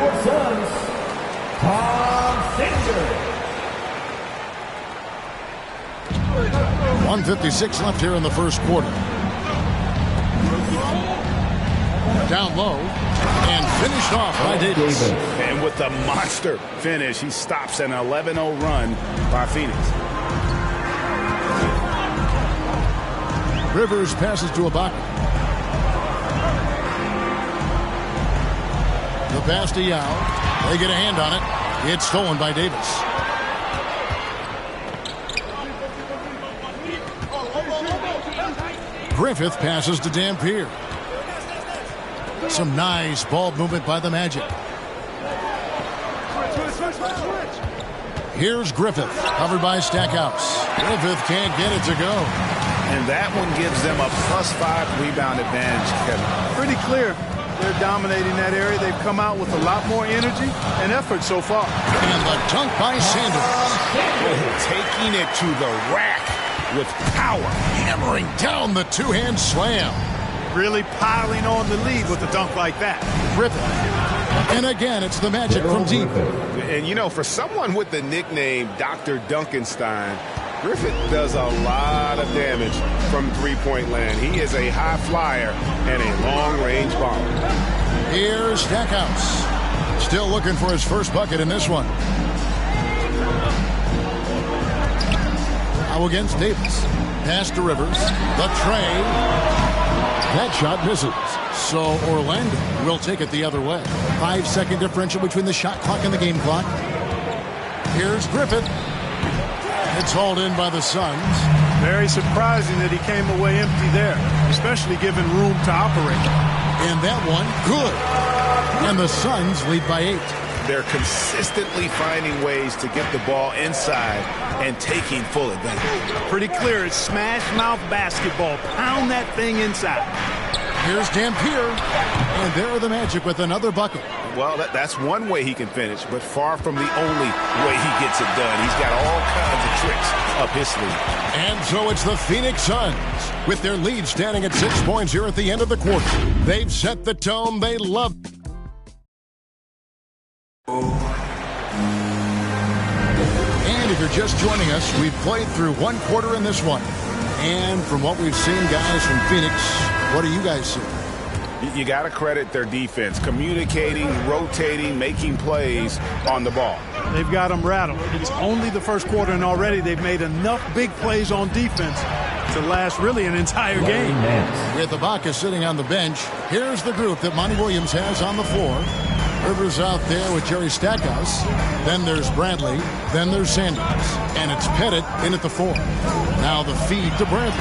1:56 left here in the first quarter. Down low and finished off by Davis. And with the monster finish, he stops an 11-0 run by Phoenix. Rivers passes to Ibaka. The pass to Yao. They get a hand on it. It's stolen by Davis. Griffith passes to Dampier. Some nice ball movement by the Magic. Here's Griffith, covered by Stackhouse. Griffith can't get it to go. And that one gives them a +5 rebound advantage, Kevin. Pretty clear. They're dominating that area. They've come out with a lot more energy and effort so far. And the dunk by Sanders. Taking it to the rack with power. Hammering down the two-hand slam. Really piling on the lead with a dunk like that. Griffith. And again, it's the Magic from deep. And, you know, for someone with the nickname Dr. Duncanstein, Griffith does a lot of damage from three-point land. He is a high flyer and a long-range bomber. Here's Stackhouse. Still looking for his first bucket in this one. Now against Davis. Pass to Rivers. The tray. That shot misses. So Orlando will take it the other way. 5-second differential between the shot clock and the game clock. Here's Griffith. It's hauled in by the Suns. Very surprising that he came away empty there, especially given room to operate. And that one, good. And the Suns lead by 8. They're consistently finding ways to get the ball inside and taking full advantage. Pretty clear. It's smash mouth basketball. Pound that thing inside. Here's Dampier. And there are the Magic with another bucket. Well, that's one way he can finish, but far from the only way he gets it done. He's got all kinds of tricks up his sleeve. And so it's the Phoenix Suns. With their lead standing at 6 points here at the end of the quarter. They've set the tone. They love. And if you're just joining us, we've played through one quarter in this one. And from what we've seen, guys, from Phoenix, what do you guys see? You got to credit their defense, communicating, rotating, making plays on the ball. They've got them rattled. It's only the first quarter, and already they've made enough big plays on defense to last really an entire game. With Ibaka sitting on the bench, here's the group that Monty Williams has on the floor. Rivers out there with Jerry Stackhouse. Then there's Bradley. Then there's Sanders. And it's Pettit in at the 4. Now the feed to Bradley.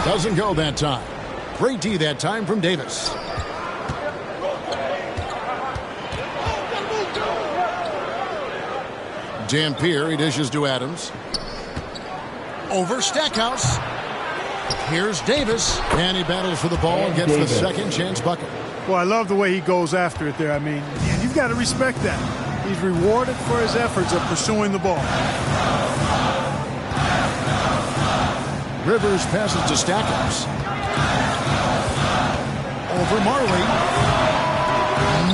Doesn't go that time. Great D that time from Davis. Dampier, he dishes to Adams. Over Stackhouse. Here's Davis. And he battles for the ball and gets the second chance bucket. Well, I love the way he goes after it there. I mean, you've got to respect that. He's rewarded for his efforts of pursuing the ball. Rivers passes to Stackhouse. Over Marley.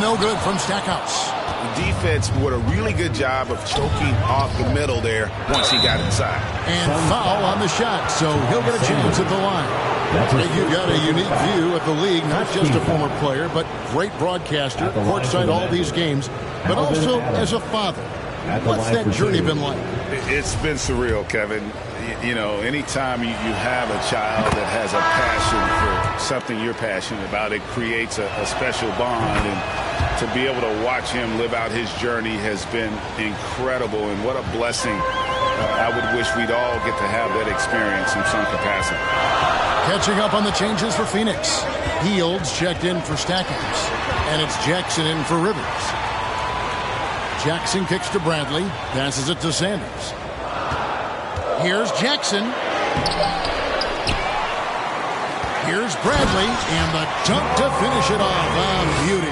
No good from Stackhouse. The defense did a really good job of choking off the middle there once he got inside. And foul on the shot, so he'll get a chance at the line. You've got a unique view of the league, not just a former player, but great broadcaster, courtside all these games, but also as a father. What's that journey been like? It's been surreal, Kevin. You know, anytime you have a child that has a passion for something you're passionate about, it creates a special bond. And to be able to watch him live out his journey has been incredible. And what a blessing. I would wish we'd all get to have that experience in some capacity. Catching up on the changes for Phoenix. Fields checked in for Stackhouse. And it's Jackson in for Rivers. Jackson kicks to Bradley. Passes it to Sanders. Here's Jackson. Here's Bradley. And the dunk to finish it off. Oh, beauty.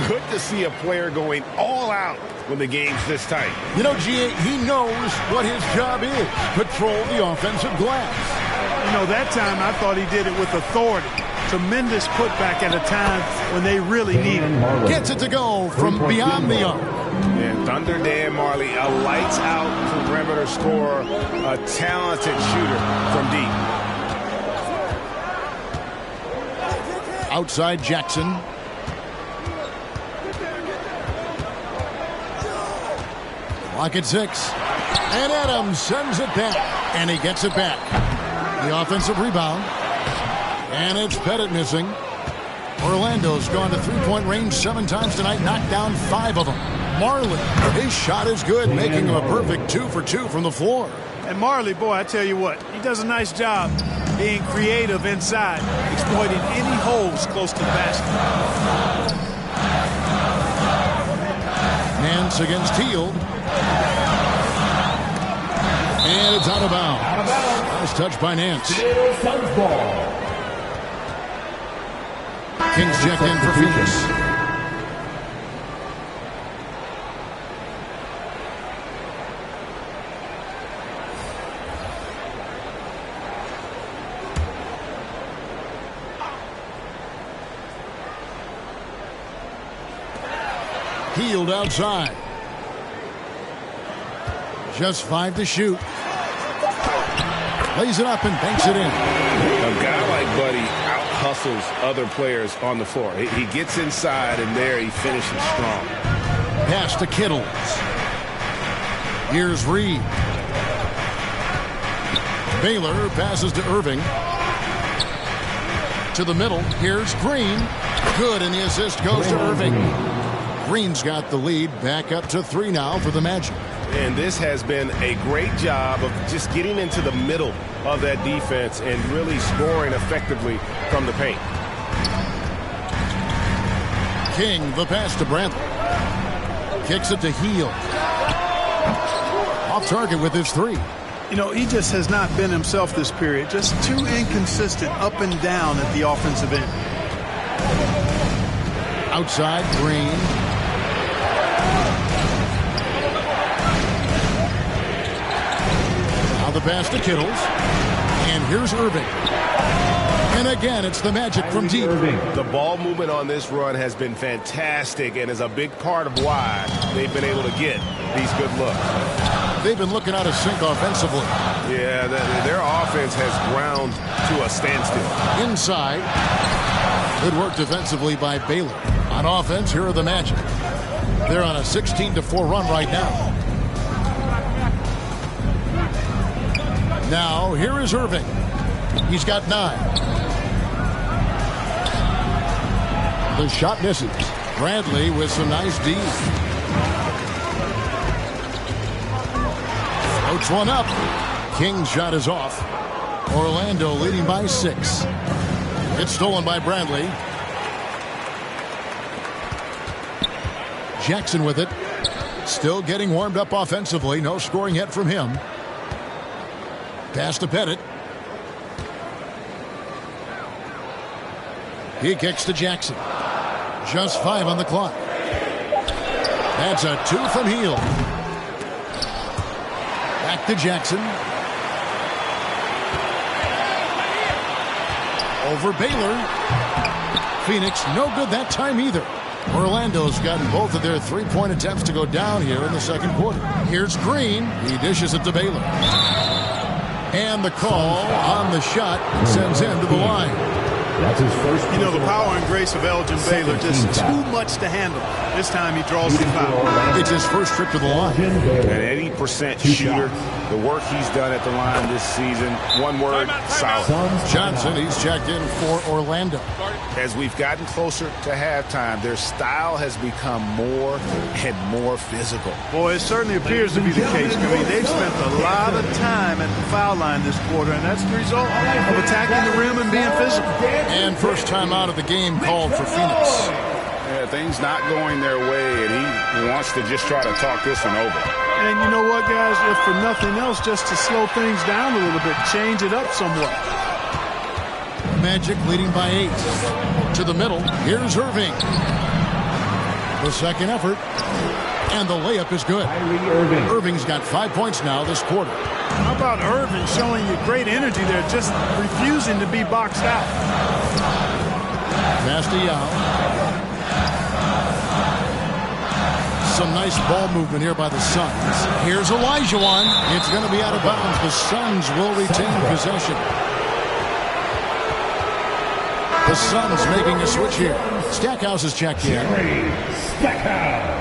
Good to see a player going all out when the game's this tight. You know, G.A., he knows what his job is. Control the offensive glass. You know, that time I thought he did it with authority. Tremendous putback at a time when they really need it. Gets it to go from beyond the arc. And Thunder Dan Marley, a lights-out perimeter scorer, a talented shooter from deep. Outside Jackson. Clock at 6. And Adams sends it back. And he gets it back. The offensive rebound. And it's Pettit missing. Orlando's gone to three-point range 7 times tonight, knocked down 5 of them. Marley, his shot is good, making him a perfect 2 for 2 from the floor. And Marley, boy, I tell you what, he does a nice job being creative inside, exploiting any holes close to the basket. Nance against Hield. And it's out of bounds. Nice touch by Nance. Kings checked in for Phoenix. Hield outside. Just 5 to shoot. Lays it up and banks it in. A guy like Buddy out-hustles other players on the floor. He gets inside, and there he finishes strong. Pass to Kittles. Here's Reed. Baylor passes to Irving. To the middle. Here's Green. Good, and the assist goes to Irving. Green's got the lead. Back up to 3 now for the Magic. And this has been a great job of just getting into the middle of that defense and really scoring effectively from the paint. King, the pass to Bradley. Kicks it to Hield. Off target with his 3. You know, he just has not been himself this period. Just too inconsistent up and down at the offensive end. Outside, Green. The pass to Kittles. And here's Irving. And again, it's the Magic from deep. The ball movement on this run has been fantastic and is a big part of why they've been able to get these good looks. They've been looking out of sync offensively. Yeah, their offense has ground to a standstill. Inside. Good work defensively by Baylor. On offense, here are the Magic. They're on a 16-4 run right now. Now, here is Irving. He's got 9. The shot misses. Bradley with some nice D. Floats one up. King's shot is off. Orlando leading by 6. It's stolen by Bradley. Jackson with it. Still getting warmed up offensively. No scoring yet from him. Pass to Pettit. He kicks to Jackson. Just 5 on the clock. That's a 2 from Heel. Back to Jackson. Over Baylor. Phoenix, no good that time either. Orlando's gotten both of their three-point attempts to go down here in the second quarter. Here's Green. He dishes it to Baylor. And the call on the shot sends him to the line. That's his first. You know, the power and grace of Elgin Baylor, just too much to handle. This time he draws the foul. It's his first trip to the line. An 80% shooter. The work he's done at the line this season, one word, solid. Johnson, he's checked in for Orlando. As we've gotten closer to halftime, their style has become more and more physical. Boy, it certainly appears to be the case. I mean, they've spent a lot of time at the foul line this quarter, and that's the result of attacking the rim and being physical. And first time out of the game called for Phoenix. Yeah, things not going their way, and he wants to just try to talk this one over. And you know what, guys? If for nothing else, just to slow things down a little bit, change it up somewhat. Magic leading by 8. To the middle. Here's Irving. The second effort. And the layup is good. Irving's got 5 points now this quarter. How about Irving showing you great energy there, just refusing to be boxed out. Pass to Yao. Some nice ball movement here by the Suns. Here's Olajuwon. It's going to be out of bounds. The Suns will retain possession. The Suns making a switch here. Stackhouse is checked in. Stackhouse.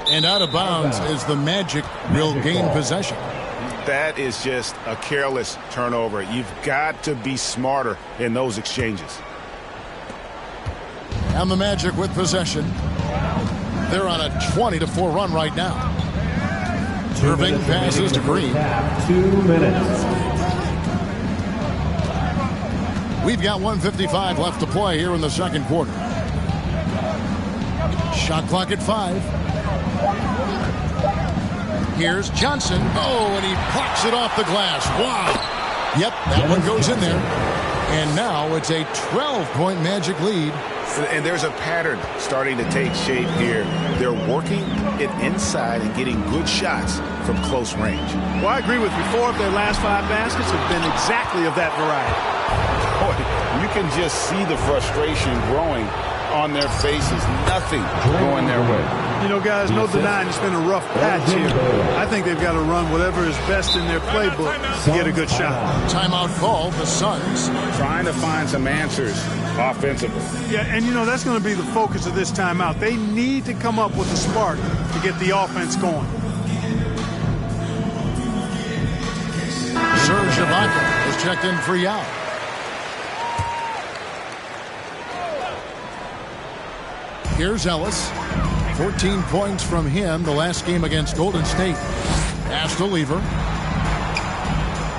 And out of bounds is the Magic will gain possession. That is just a careless turnover. You've got to be smarter in those exchanges. And the Magic with possession. They're on a 20-4 run right now. Irving passes to Green. 2 minutes. We've got 1:55 left to play here in the second quarter. Shot clock at 5. Here's Johnson. Oh, and he plucks it off the glass. Wow. Yep, that one goes in there. And now it's a 12-point Magic lead. And there's a pattern starting to take shape here. They're working it inside and getting good shots from close range. Well, I agree with you. 4 of their last 5 baskets have been exactly of that variety. Boy, you can just see the frustration growing on their faces. Nothing going their way. You know, guys, no denying it's been a rough patch here. I think they've got to run whatever is best in their playbook to get a good shot. Timeout call, the Suns. Trying to find some answers offensively. Yeah, and you know, that's going to be the focus of this timeout. They need to come up with a spark to get the offense going. Serge Ibaka is checked in for Yao. Here's Ellis. 14 points from him the last game against Golden State. Pass to Lever.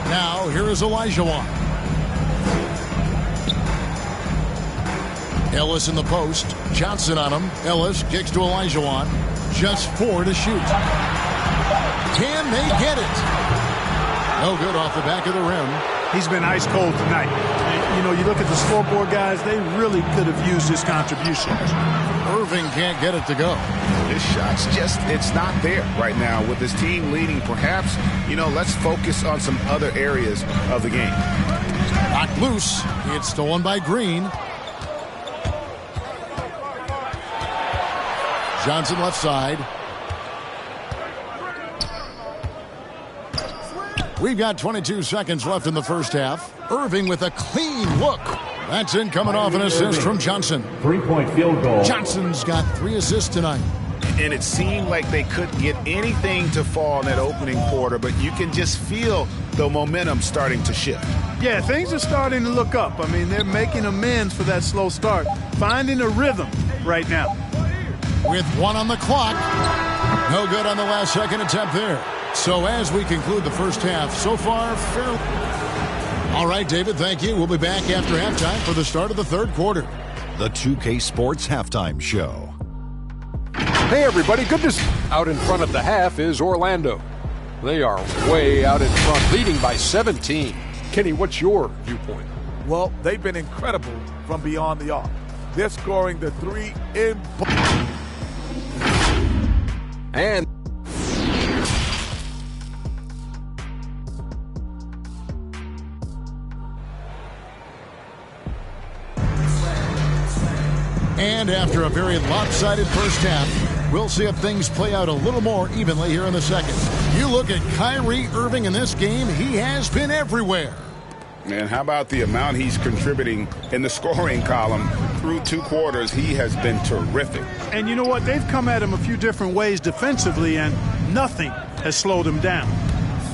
Now here is Olajuwon. Ellis in the post. Johnson on him. Ellis kicks to Olajuwon. Just 4 to shoot. Can they get it? No good off the back of the rim. He's been ice cold tonight. You know, you look at the scoreboard, guys, they really could have used his contributions. Irving can't get it to go. His shot's just, it's not there right now. With his team leading, perhaps, you know, let's focus on some other areas of the game. Knocked loose. It's stolen by Green. Johnson left side. We've got 22 seconds left in the first half. Irving with a clean look. That's in coming off an assist from Johnson. 3-point field goal. Johnson's got 3 assists tonight. and it seemed like they couldn't get anything to fall in that opening quarter, but you can just feel the momentum starting to shift. Yeah, things are starting to look up. I mean, they're making amends for that slow start, finding a rhythm right now. With 1 on the clock, no good on the last second attempt there. So as we conclude the first half, so far, fairly. All right, David, thank you. We'll be back after halftime for the start of the third quarter. The 2K Sports Halftime Show. Hey, everybody. Goodness. Out in front at the half is Orlando. They are way out in front, leading by 17. Kenny, what's your viewpoint? Well, they've been incredible from beyond the arc. They're scoring the 3 in. And after a very lopsided first half, we'll see if things play out a little more evenly here in the second. You look at Kyrie Irving in this game, he has been everywhere. And how about the amount he's contributing in the scoring column? Through 2 quarters, he has been terrific. And you know what? They've come at him a few different ways defensively, and nothing has slowed him down.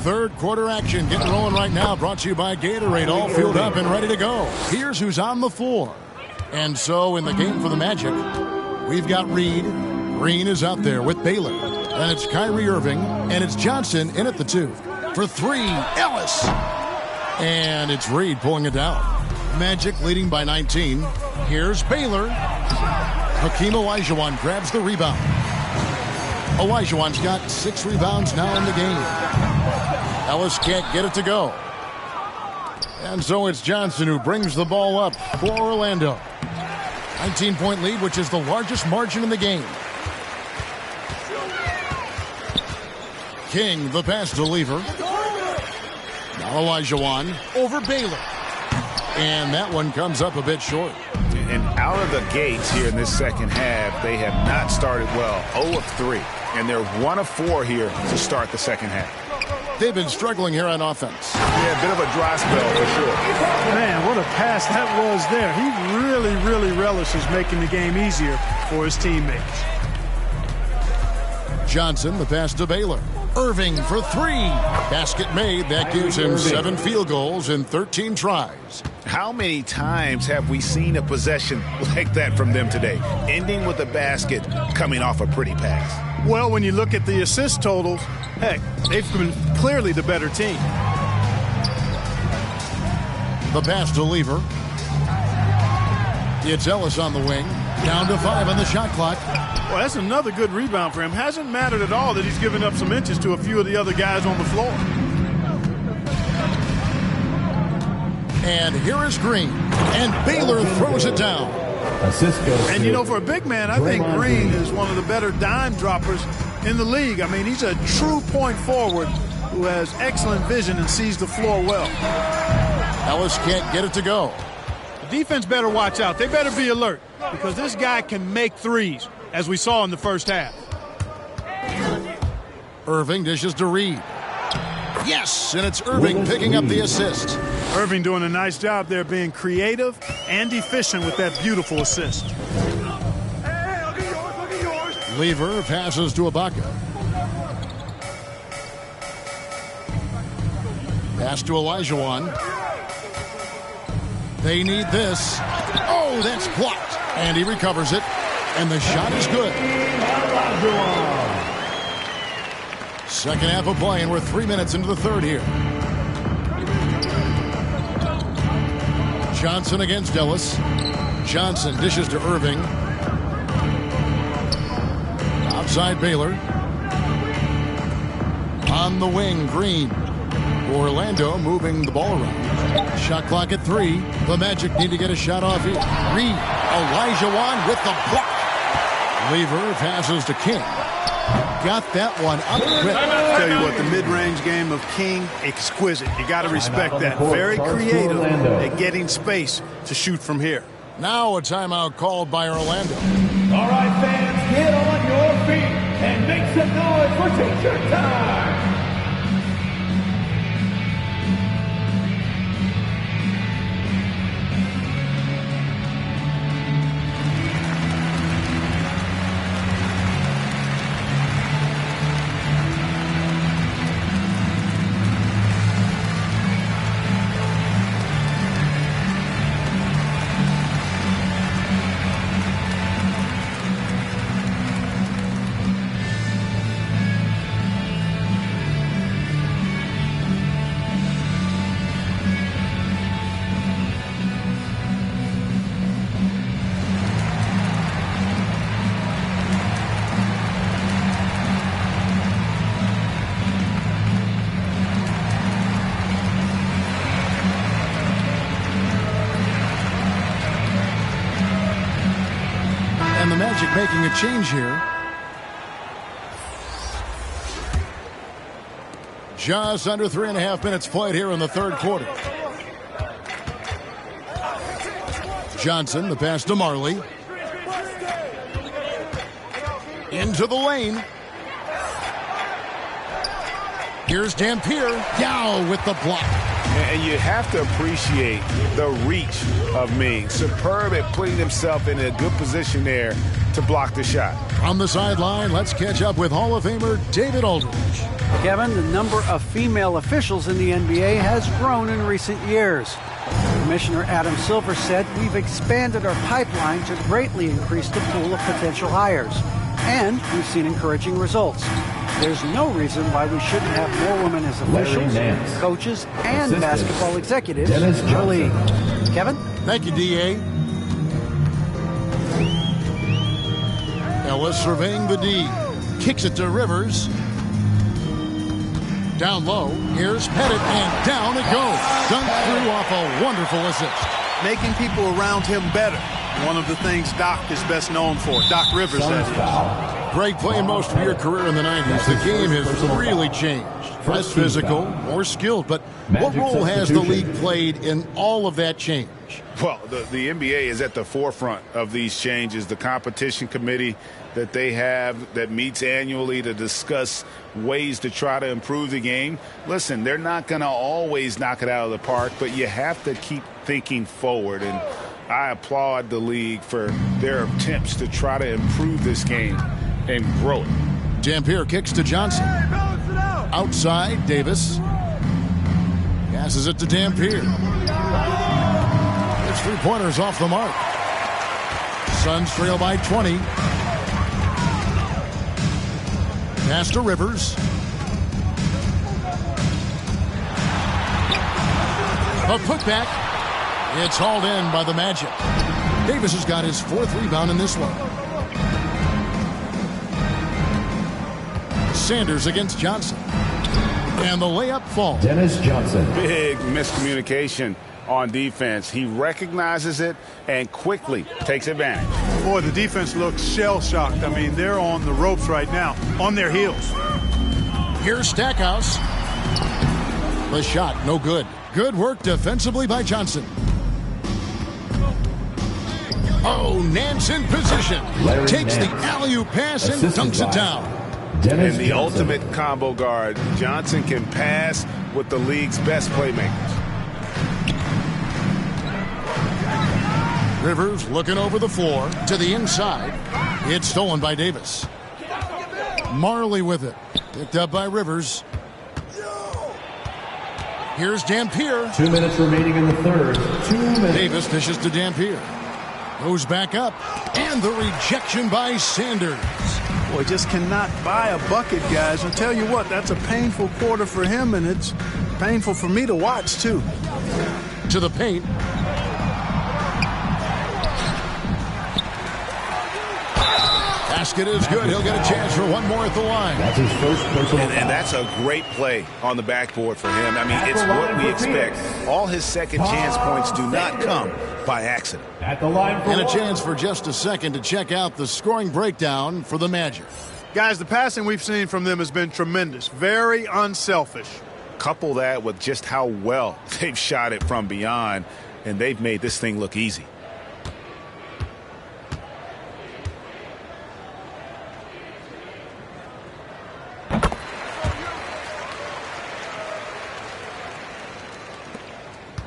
Third quarter action getting rolling right now, brought to you by Gatorade, all fueled up and ready to go. Here's who's on the floor. And so in the game for the Magic, we've got Reed. Green is out there with Baylor. And it's Kyrie Irving, and it's Johnson in at the 2. For 3, Ellis. And it's Reed pulling it down. Magic leading by 19. Here's Baylor. Hakeem Olajuwon grabs the rebound. Olajuwon's got 6 rebounds now in the game. Ellis can't get it to go. And so it's Johnson who brings the ball up for Orlando. 19-point lead, which is the largest margin in the game. King, the pass to Lever. Now Olajuwon over Baylor. And that one comes up a bit short. And out of the gates here in this second half, they have not started well. 0 of 3. And they're 1 of 4 here to start the second half. They've been struggling here on offense. Yeah, a bit of a dry spell for sure. Man, what a pass that was there. He really relishes making the game easier for his teammates. Johnson, the pass to Baylor. Irving for 3. Basket made. That gives him 7 field goals in 13 tries. How many times have we seen a possession like that from them today? Ending with a basket, coming off a pretty pass. Well, when you look at the assist totals, heck, they've been clearly the better team. The pass to Lever. It's Ellis on the wing. Down to 5 on the shot clock. Well, that's another good rebound for him. Hasn't mattered at all that he's given up some inches to a few of the other guys on the floor. And here is Green. And Baylor throws it down. And, you know, for a big man, I think Green is one of the better dime droppers in the league. I mean, he's a true point forward who has excellent vision and sees the floor well. Ellis can't get it to go. The defense better watch out. They better be alert because this guy can make threes, as we saw in the first half. Irving dishes to Reed. Yes, and it's Irving picking up the assist. Irving doing a nice job there being creative and efficient with that beautiful assist. Lever passes to Ibaka. Pass to Olajuwon. They need this. Oh, that's blocked. And he recovers it. And the shot is good. Second half of play, and we're 3 minutes into the third here. Johnson against Ellis. Johnson dishes to Irving. Outside Baylor. On the wing, Green. Orlando moving the ball around. Shot clock at 3. The Magic need to get a shot off here. Reed. Olajuwon with the block. Lever passes to King. Got that one up quick. Tell you what, the mid-range game of King, exquisite. You got to respect that. Very creative at getting space to shoot from here. Now a timeout called by Orlando. All right, fans, get on your feet and make some noise for T-shirt time. Magic making a change here. Just under 3.5 minutes played here in the third quarter. Johnson, the pass to Marley. Into the lane. Here's Dampier. Yao with the block. And you have to appreciate the reach of Ming. Superb at putting himself in a good position there to block the shot. From the sideline, let's catch up with Hall of Famer David Aldridge. Kevin, the number of female officials in the NBA has grown in recent years. Commissioner Adam Silver said, "We've expanded our pipeline to greatly increase the pool of potential hires, and we've seen encouraging results. There's no reason why we shouldn't have more women as officials, coaches, and basketball executives in the league." Kevin? Thank you, D.A. Ellis surveying the D. Kicks it to Rivers. Down low. Here's Pettit, and down it goes. Dunked through off a wonderful assist. Making people around him better. One of the things Doc is best known for. Doc Rivers, that is. Greg, playing most of your career in the 90s, the game has really changed. Less physical, more skilled. But what role has the league played in all of that change? Well, the NBA is at the forefront of these changes. The competition committee that they have that meets annually to discuss ways to try to improve the game. Listen, they're not going to always knock it out of the park, but you have to keep thinking forward. And I applaud the league for their attempts to try to improve this game and grow it. Dampier kicks to Johnson. Outside, Davis. Passes it to Dampier. It's 3-pointers off the mark. Suns trail by 20. Pass to Rivers. A putback. It's hauled in by the Magic. Davis has got his 4th rebound in this one. Sanders against Johnson. And the layup falls. Dennis Johnson. Big miscommunication on defense. He recognizes it and quickly takes advantage. Boy, the defense looks shell-shocked. I mean, they're on the ropes right now, on their heels. Here's Stackhouse. The shot, no good. Good work defensively by Johnson. Oh, Nance in position. Takes the alley-oop pass and dunks it down. And the ultimate combo guard. Johnson can pass with the league's best playmakers. Rivers looking over the floor to the inside. It's stolen by Davis. Marley with it. Picked up by Rivers. Here's Dampier. 2 minutes remaining in the third. 2 minutes. Davis dishes to Dampier. Goes back up. And the rejection by Sanders. Boy, just cannot buy a bucket, guys. I'll tell you what, that's a painful quarter for him, and it's painful for me to watch, too. To the paint. Basket is good. He'll get a chance for one more at the line. That's his first personal and that's a great play on the backboard for him. I mean, it's what we expect. All his second chance points do not come by accident. At the line for and a chance for just a second to check out the scoring breakdown for the Magic. Guys, the passing we've seen from them has been tremendous. Very unselfish. Couple that with just how well they've shot it from beyond, and they've made this thing look easy.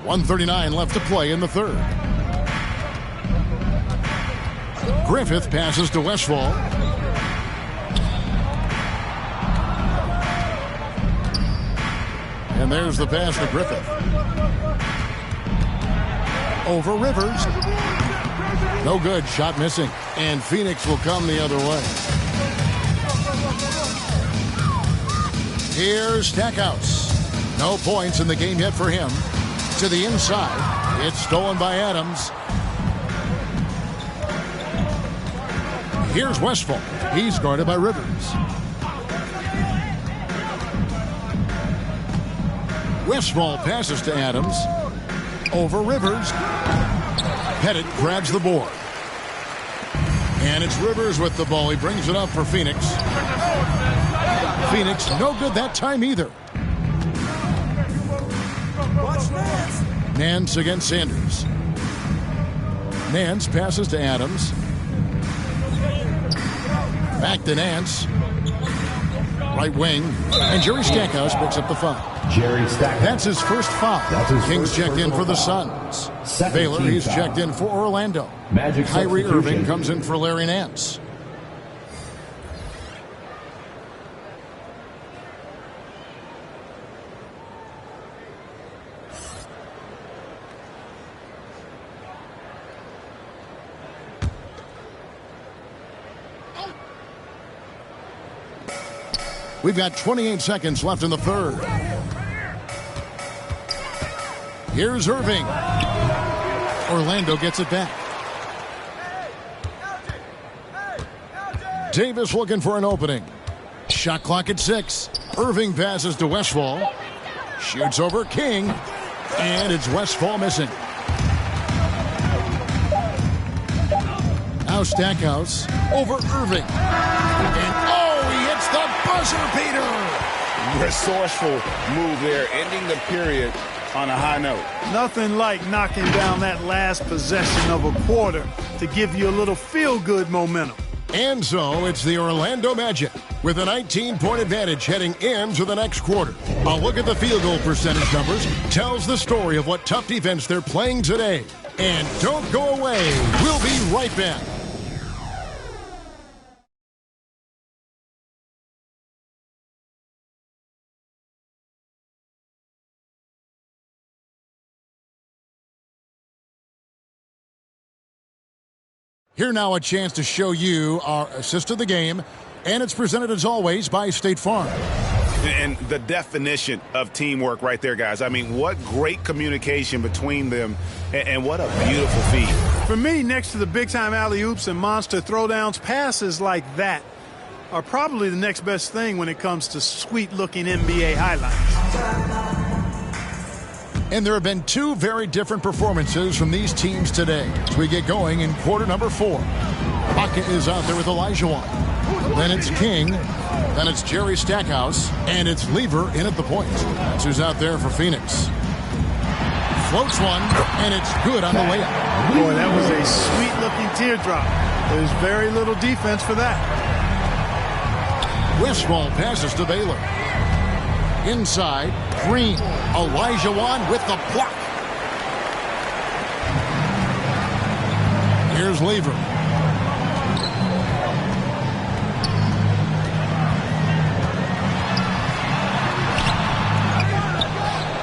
.139 left to play in the third. Griffith passes to Westphal. And there's the pass to Griffith. Over Rivers. No good. Shot missing. And Phoenix will come the other way. Here's Stackhouse. No points in the game yet for him. To the inside. It's stolen by Adams. Here's Westphal. He's guarded by Rivers. Westphal passes to Adams. Over Rivers. Pettit grabs the board. And it's Rivers with the ball. He brings it up for Phoenix. Phoenix no good that time either. Nance against Sanders. Nance passes to Adams. Back to Nance. Right wing. And Jerry Stackhouse picks up the foul. Jerry Stackhouse. That's his first foul. Kings checked in for the Suns. Baylor, he's checked in for Orlando. Kyrie Irving comes in for Larry Nance. We've got 28 seconds left in the third. Here's Irving. Orlando gets it back. Davis looking for an opening. Shot clock at 6. Irving passes to Westphal. Shoots over King. And it's Westphal missing. Now Stackhouse over Irving. And he hits the buzzer beater. Resourceful move there, ending the period on a high note. Nothing like knocking down that last possession of a quarter to give you a little feel-good momentum. And so it's the Orlando Magic with a 19-point advantage heading into the next quarter. A look at the field goal percentage numbers tells the story of what tough defense they're playing today. And don't go away. We'll be right back. Here now a chance to show you our assist of the game, and it's presented as always by State Farm. And the definition of teamwork right there, guys. I mean, what great communication between them, and what a beautiful feed. For me, next to the big-time alley-oops and monster throwdowns, passes like that are probably the next best thing when it comes to sweet-looking NBA highlights. And there have been two very different performances from these teams today as we get going in quarter number 4. Baca is out there with Olajuwon. Then it's King. Then it's Jerry Stackhouse. And it's Lever in at the point. That's who's out there for Phoenix. Floats one, and it's good on the layup. Boy, that was a sweet-looking teardrop. There's very little defense for that. Westphal passes to Baylor. Inside, Green. Olajuwon with the block. Here's Lever.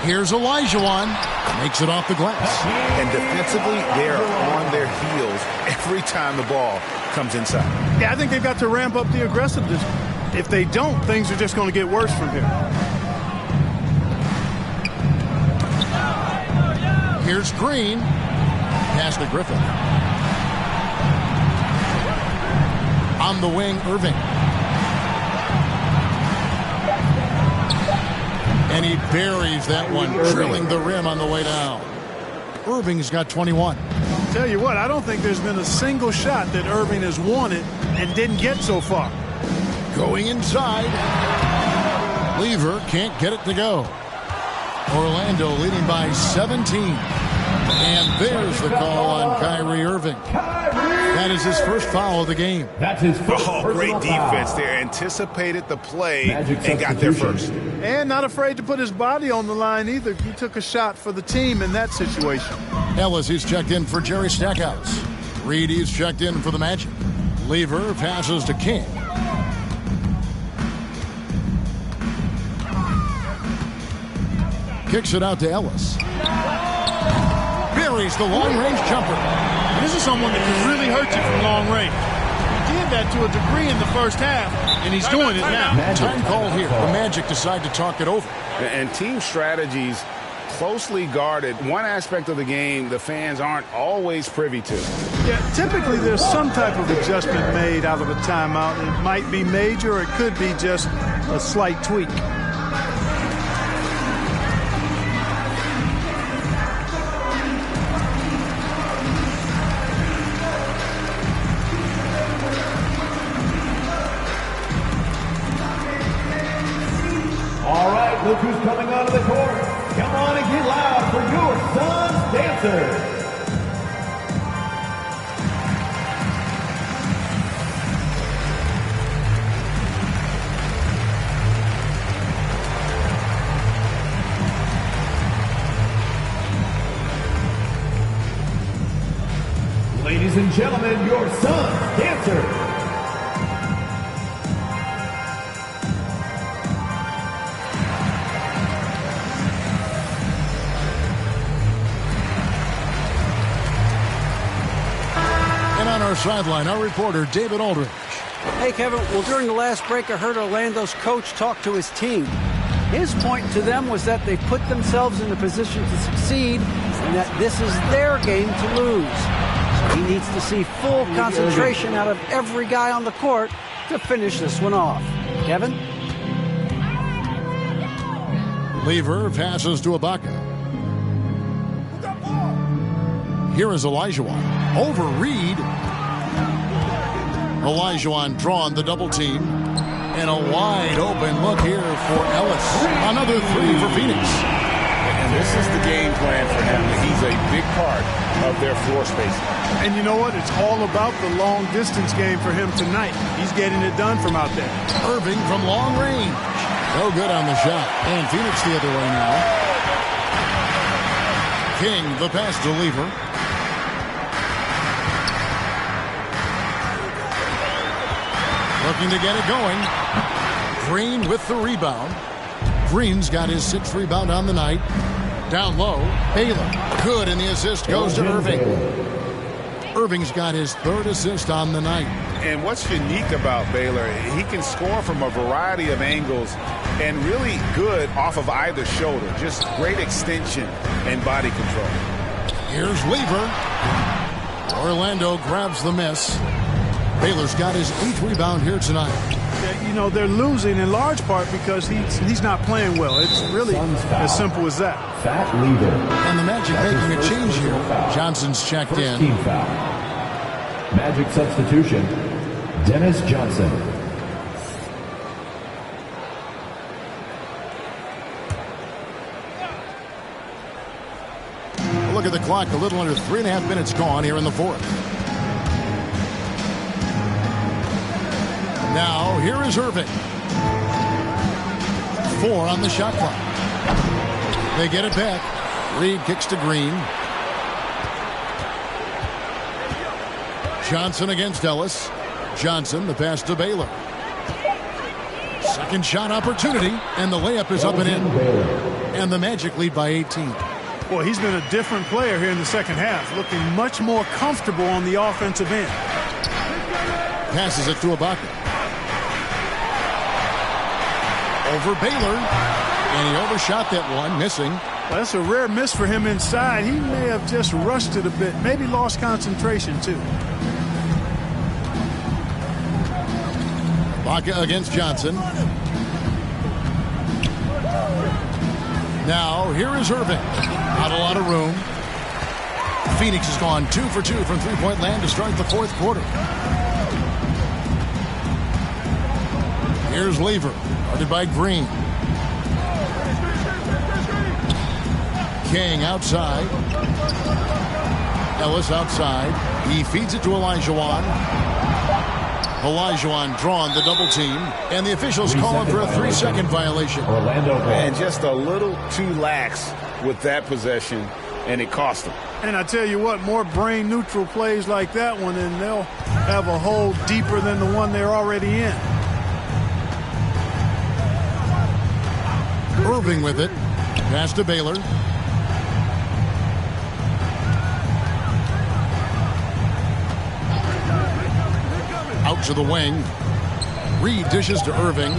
Here's Olajuwon. Makes it off the glass. And defensively, they are on their heels every time the ball comes inside. Yeah, I think they've got to ramp up the aggressiveness. If they don't, things are just going to get worse from here. Here's Green. Pass to Griffin. On the wing, Irving. And he buries that one, drilling the rim on the way down. Irving's got 21. Tell you what, I don't think there's been a single shot that Irving has wanted and didn't get so far. Going inside. Lever can't get it to go. Orlando leading by 17. And there's the call on Kyrie Irving. That is his first foul of the game. That's his first. Great defense there. Anticipated the play and got there first. And not afraid to put his body on the line either. He took a shot for the team in that situation. Ellis, he's checked in for Jerry Stackhouse. Reed, he's checked in for the Magic. Lever passes to King. Kicks it out to Ellis. Buries the long-range jumper. This is someone that can really hurt you from long range. He did that to a degree in the first half, and he's doing it now. Time call here. The Magic decide to talk it over. And team strategies closely guarded. One aspect of the game the fans aren't always privy to. Yeah, typically there's some type of adjustment made out of a timeout. It might be major, or it could be just a slight tweak. onto the court. Come on and get loud for your son's dancers. Ladies and gentlemen, your son's dancers. On our sideline, our reporter, David Aldridge. Hey, Kevin. Well, during the last break, I heard Orlando's coach talk to his team. His point to them was that they put themselves in a position to succeed and that this is their game to lose. So he needs to see full concentration out of every guy on the court to finish this one off. Kevin? Lever passes to Ibaka. Here is Olajuwon. Over Reed. Olajuwon drawn the double team. And a wide open look here for Ellis. Another three for Phoenix. And this is the game plan for him. He's a big part of their floor spacing. And you know what? It's all about the long distance game for him tonight. He's getting it done from out there. Irving from long range. No good on the shot. And Phoenix the other way now. King the pass to Lever. Looking to get it going. Green with the rebound. Green's got his 6th rebound on the night. Down low, Baylor. Good, and the assist goes to Irving. Irving's got his 3rd assist on the night. And what's unique about Baylor, he can score from a variety of angles and really good off of either shoulder. Just great extension and body control. Here's Lever. Orlando grabs the miss. Baylor's got his 8th rebound here tonight. You know, they're losing in large part because he's not playing well. It's really as simple as that. Fat Lever. And the Magic making a change here. Johnson's checked in. Team foul. Magic substitution. Dennis Johnson. Look at the clock. A little under 3.5 minutes gone here in the 4th. Now, here is Irving. 4 on the shot clock. They get it back. Reed kicks to Green. Johnson against Ellis. Johnson, the pass to Baylor. Second shot opportunity, and the layup is up and in. And the Magic lead by 18. Boy, he's been a different player here in the second half, looking much more comfortable on the offensive end. Passes it to Ibaka. Over Baylor, and he overshot that one, missing. Well, that's a rare miss for him inside. He may have just rushed it a bit, maybe lost concentration too. Ibaka against Johnson. Now, here is Irving. Not a lot of room. Phoenix has gone 2 for 2 from three-point land to start the 4th quarter. Here's Lever. Guarded by Green. King outside. Ellis outside. He feeds it to Olajuwon. Olajuwon drawn the double team. And the officials call him for a 3-second violation. Orlando, man, just a little too lax with that possession, and it cost them. And I tell you what, more brain-neutral plays like that one, and they'll have a hole deeper than the one they're already in. Irving with it. Pass to Baylor. Out to the wing. Reed dishes to Irving.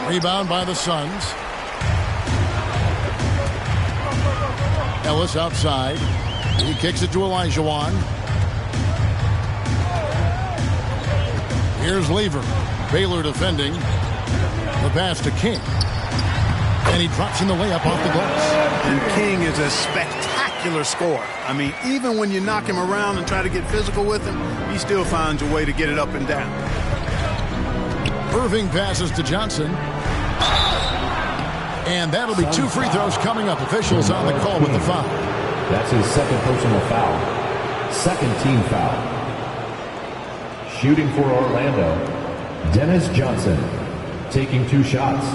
Rebound by the Suns. Ellis outside. He kicks it to Olajuwon. Here's Lever. Baylor defending. The pass to King. And he drops in the layup off the glass. And King is a spectacular scorer. I mean, even when you knock him around and try to get physical with him, he still finds a way to get it up and down. Irving passes to Johnson. And that'll be 2 free throws coming up. Officials on the call with the foul. That's his second personal foul. Second team foul. Shooting for Orlando, Dennis Johnson, taking 2 shots.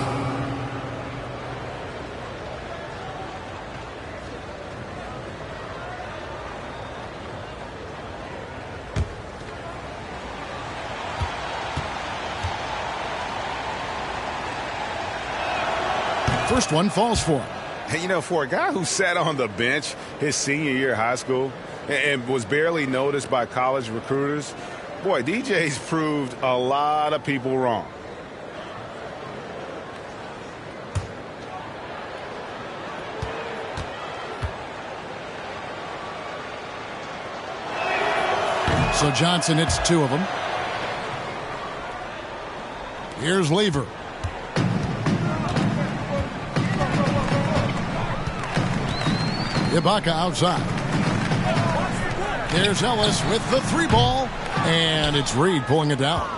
First one falls for him. And, you know, for a guy who sat on the bench his senior year of high school and was barely noticed by college recruiters, boy, DJ's proved a lot of people wrong. So Johnson hits 2 of them. Here's Lever. Ibaka outside. There's Ellis with the 3 ball. And it's Reed pulling it down.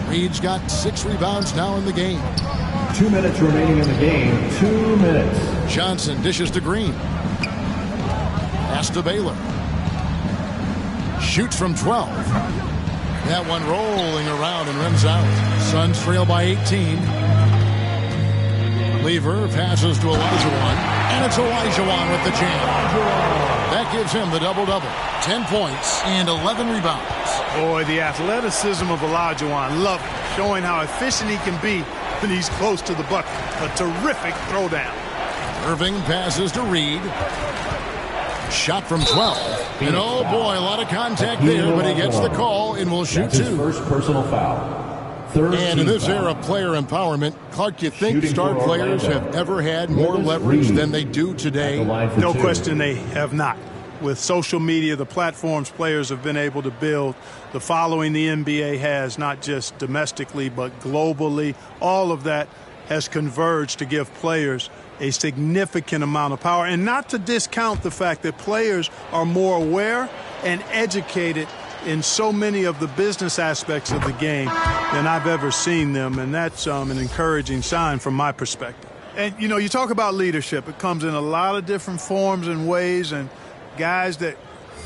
Reed's got 6 rebounds now in the game. 2 minutes remaining in the game. 2 minutes. Johnson dishes to Green. Pass to Baylor. Shoots from 12. That one rolling around and rims out. Suns trail by 18. Lever passes to Olajuwon. And it's Olajuwon with the jam. That gives him the double-double. 10 points and 11 rebounds. Boy, the athleticism of Olajuwon. Love it. Showing how efficient he can be when he's close to the bucket. A terrific throwdown. Irving passes to Reed. Shot from 12. And oh boy, a lot of contact there, but he gets the call and will shoot 2. His first personal foul. And in this era of player empowerment, Clark, you think star players have ever had more leverage than they do today? No question they have not. With social media, the platforms players have been able to build, the following the NBA has, not just domestically but globally, all of that has converged to give players a significant amount of power. And not to discount the fact that players are more aware and educated in so many of the business aspects of the game than I've ever seen them. And that's an encouraging sign from my perspective. And, you know, you talk about leadership. It comes in a lot of different forms and ways, and guys that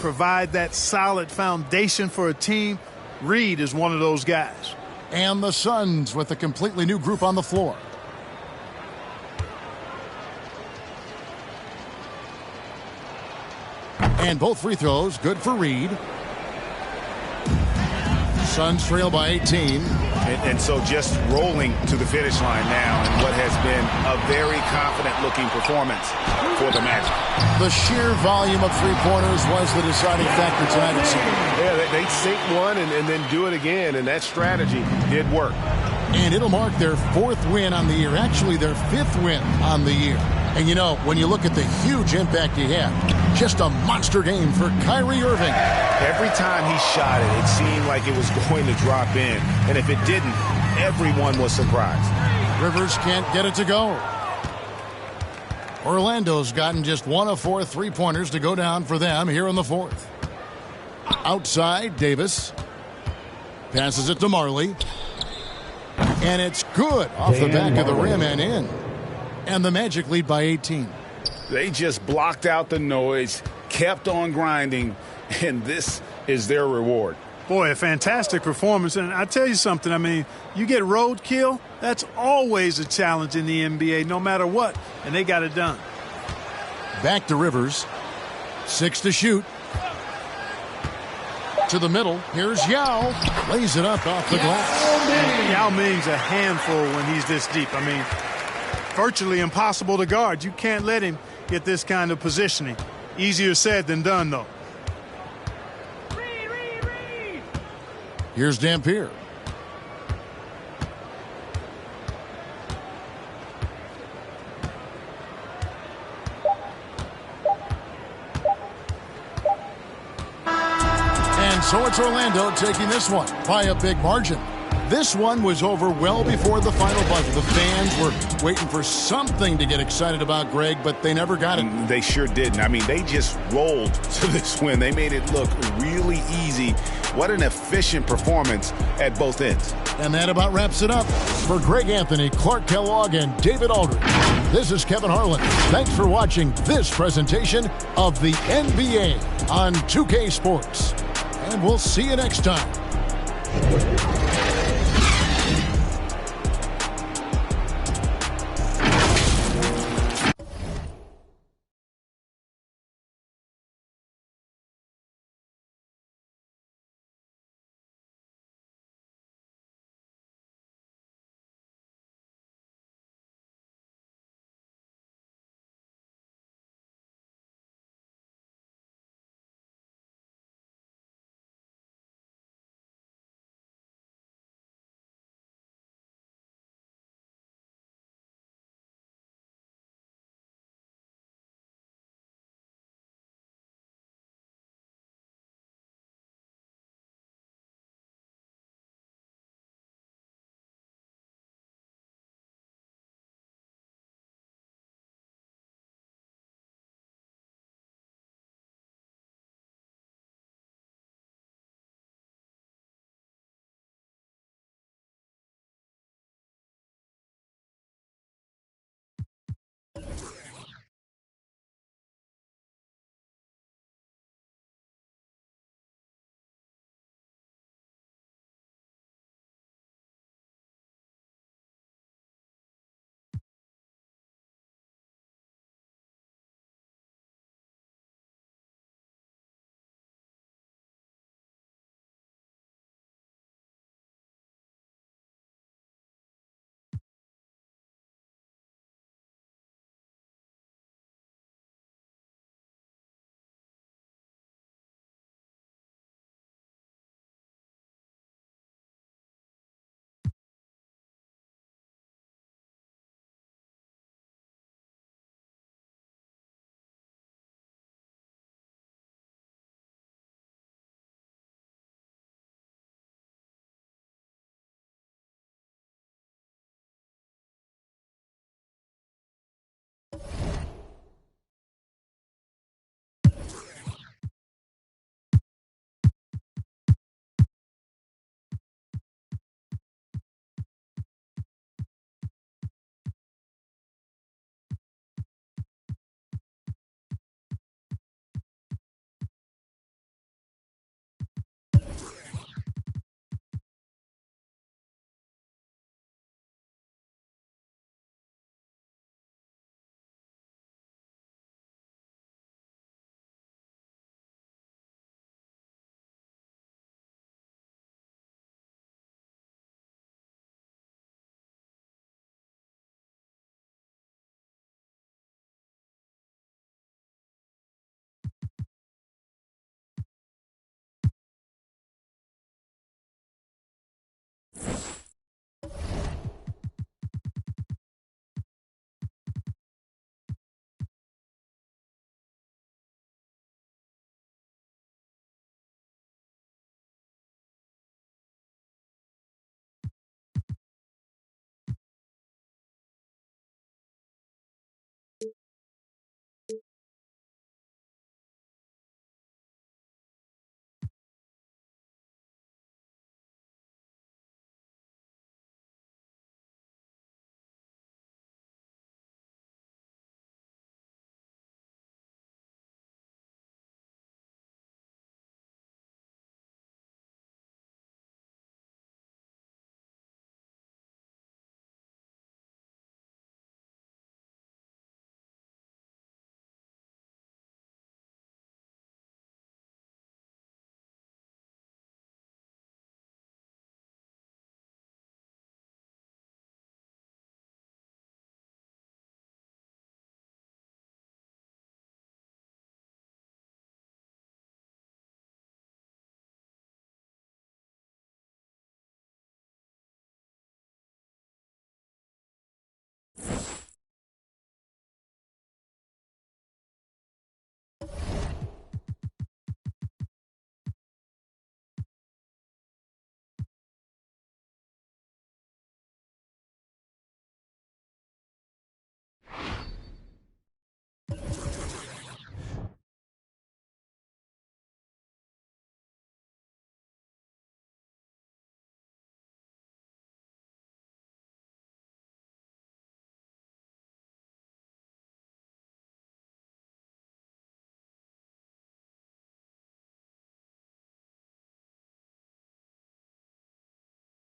provide that solid foundation for a team. Reed is one of those guys. And the Suns with a completely new group on the floor. And both free throws good for Reed. Suns trail by 18. And so just rolling to the finish line now in what has been a very confident-looking performance for the Magic. The sheer volume of three-pointers was the deciding factor tonight, it seemed. Yeah, they sink one and then do it again, and that strategy did work. And it'll mark their 4th win on the year, actually their 5th win on the year. And, you know, when you look at the huge impact he had, just a monster game for Kyrie Irving. Every time he shot it, it seemed like it was going to drop in. And if it didn't, everyone was surprised. Rivers can't get it to go. Orlando's gotten just 1 of 4 three-pointers to go down for them here in the 4th. Outside, Davis passes it to Marley. And it's good off the back of the rim and in. And the Magic lead by 18. They just blocked out the noise, kept on grinding, and this is their reward. Boy, a fantastic performance. And I tell you something, I mean, you get roadkill, that's always a challenge in the NBA, no matter what. And they got it done. Back to Rivers. 6 to shoot. To the middle. Here's Yao. Lays it up off the glass. Yao Ming's a handful when he's this deep. I mean, virtually impossible to guard. You can't let him get this kind of positioning. Easier said than done, though. Here's Dampier. And so it's Orlando taking this one by a big margin. This one was over well before the final buzzer. The fans were waiting for something to get excited about, Greg, but they never got it. They sure didn't. I mean, they just rolled to this win. They made it look really easy What an efficient performance at both ends. And that about wraps it up. For Greg Anthony, Clark Kellogg, and David Aldridge, this is Kevin Harlan. Thanks for watching this presentation of the NBA on 2K Sports. And we'll see you next time.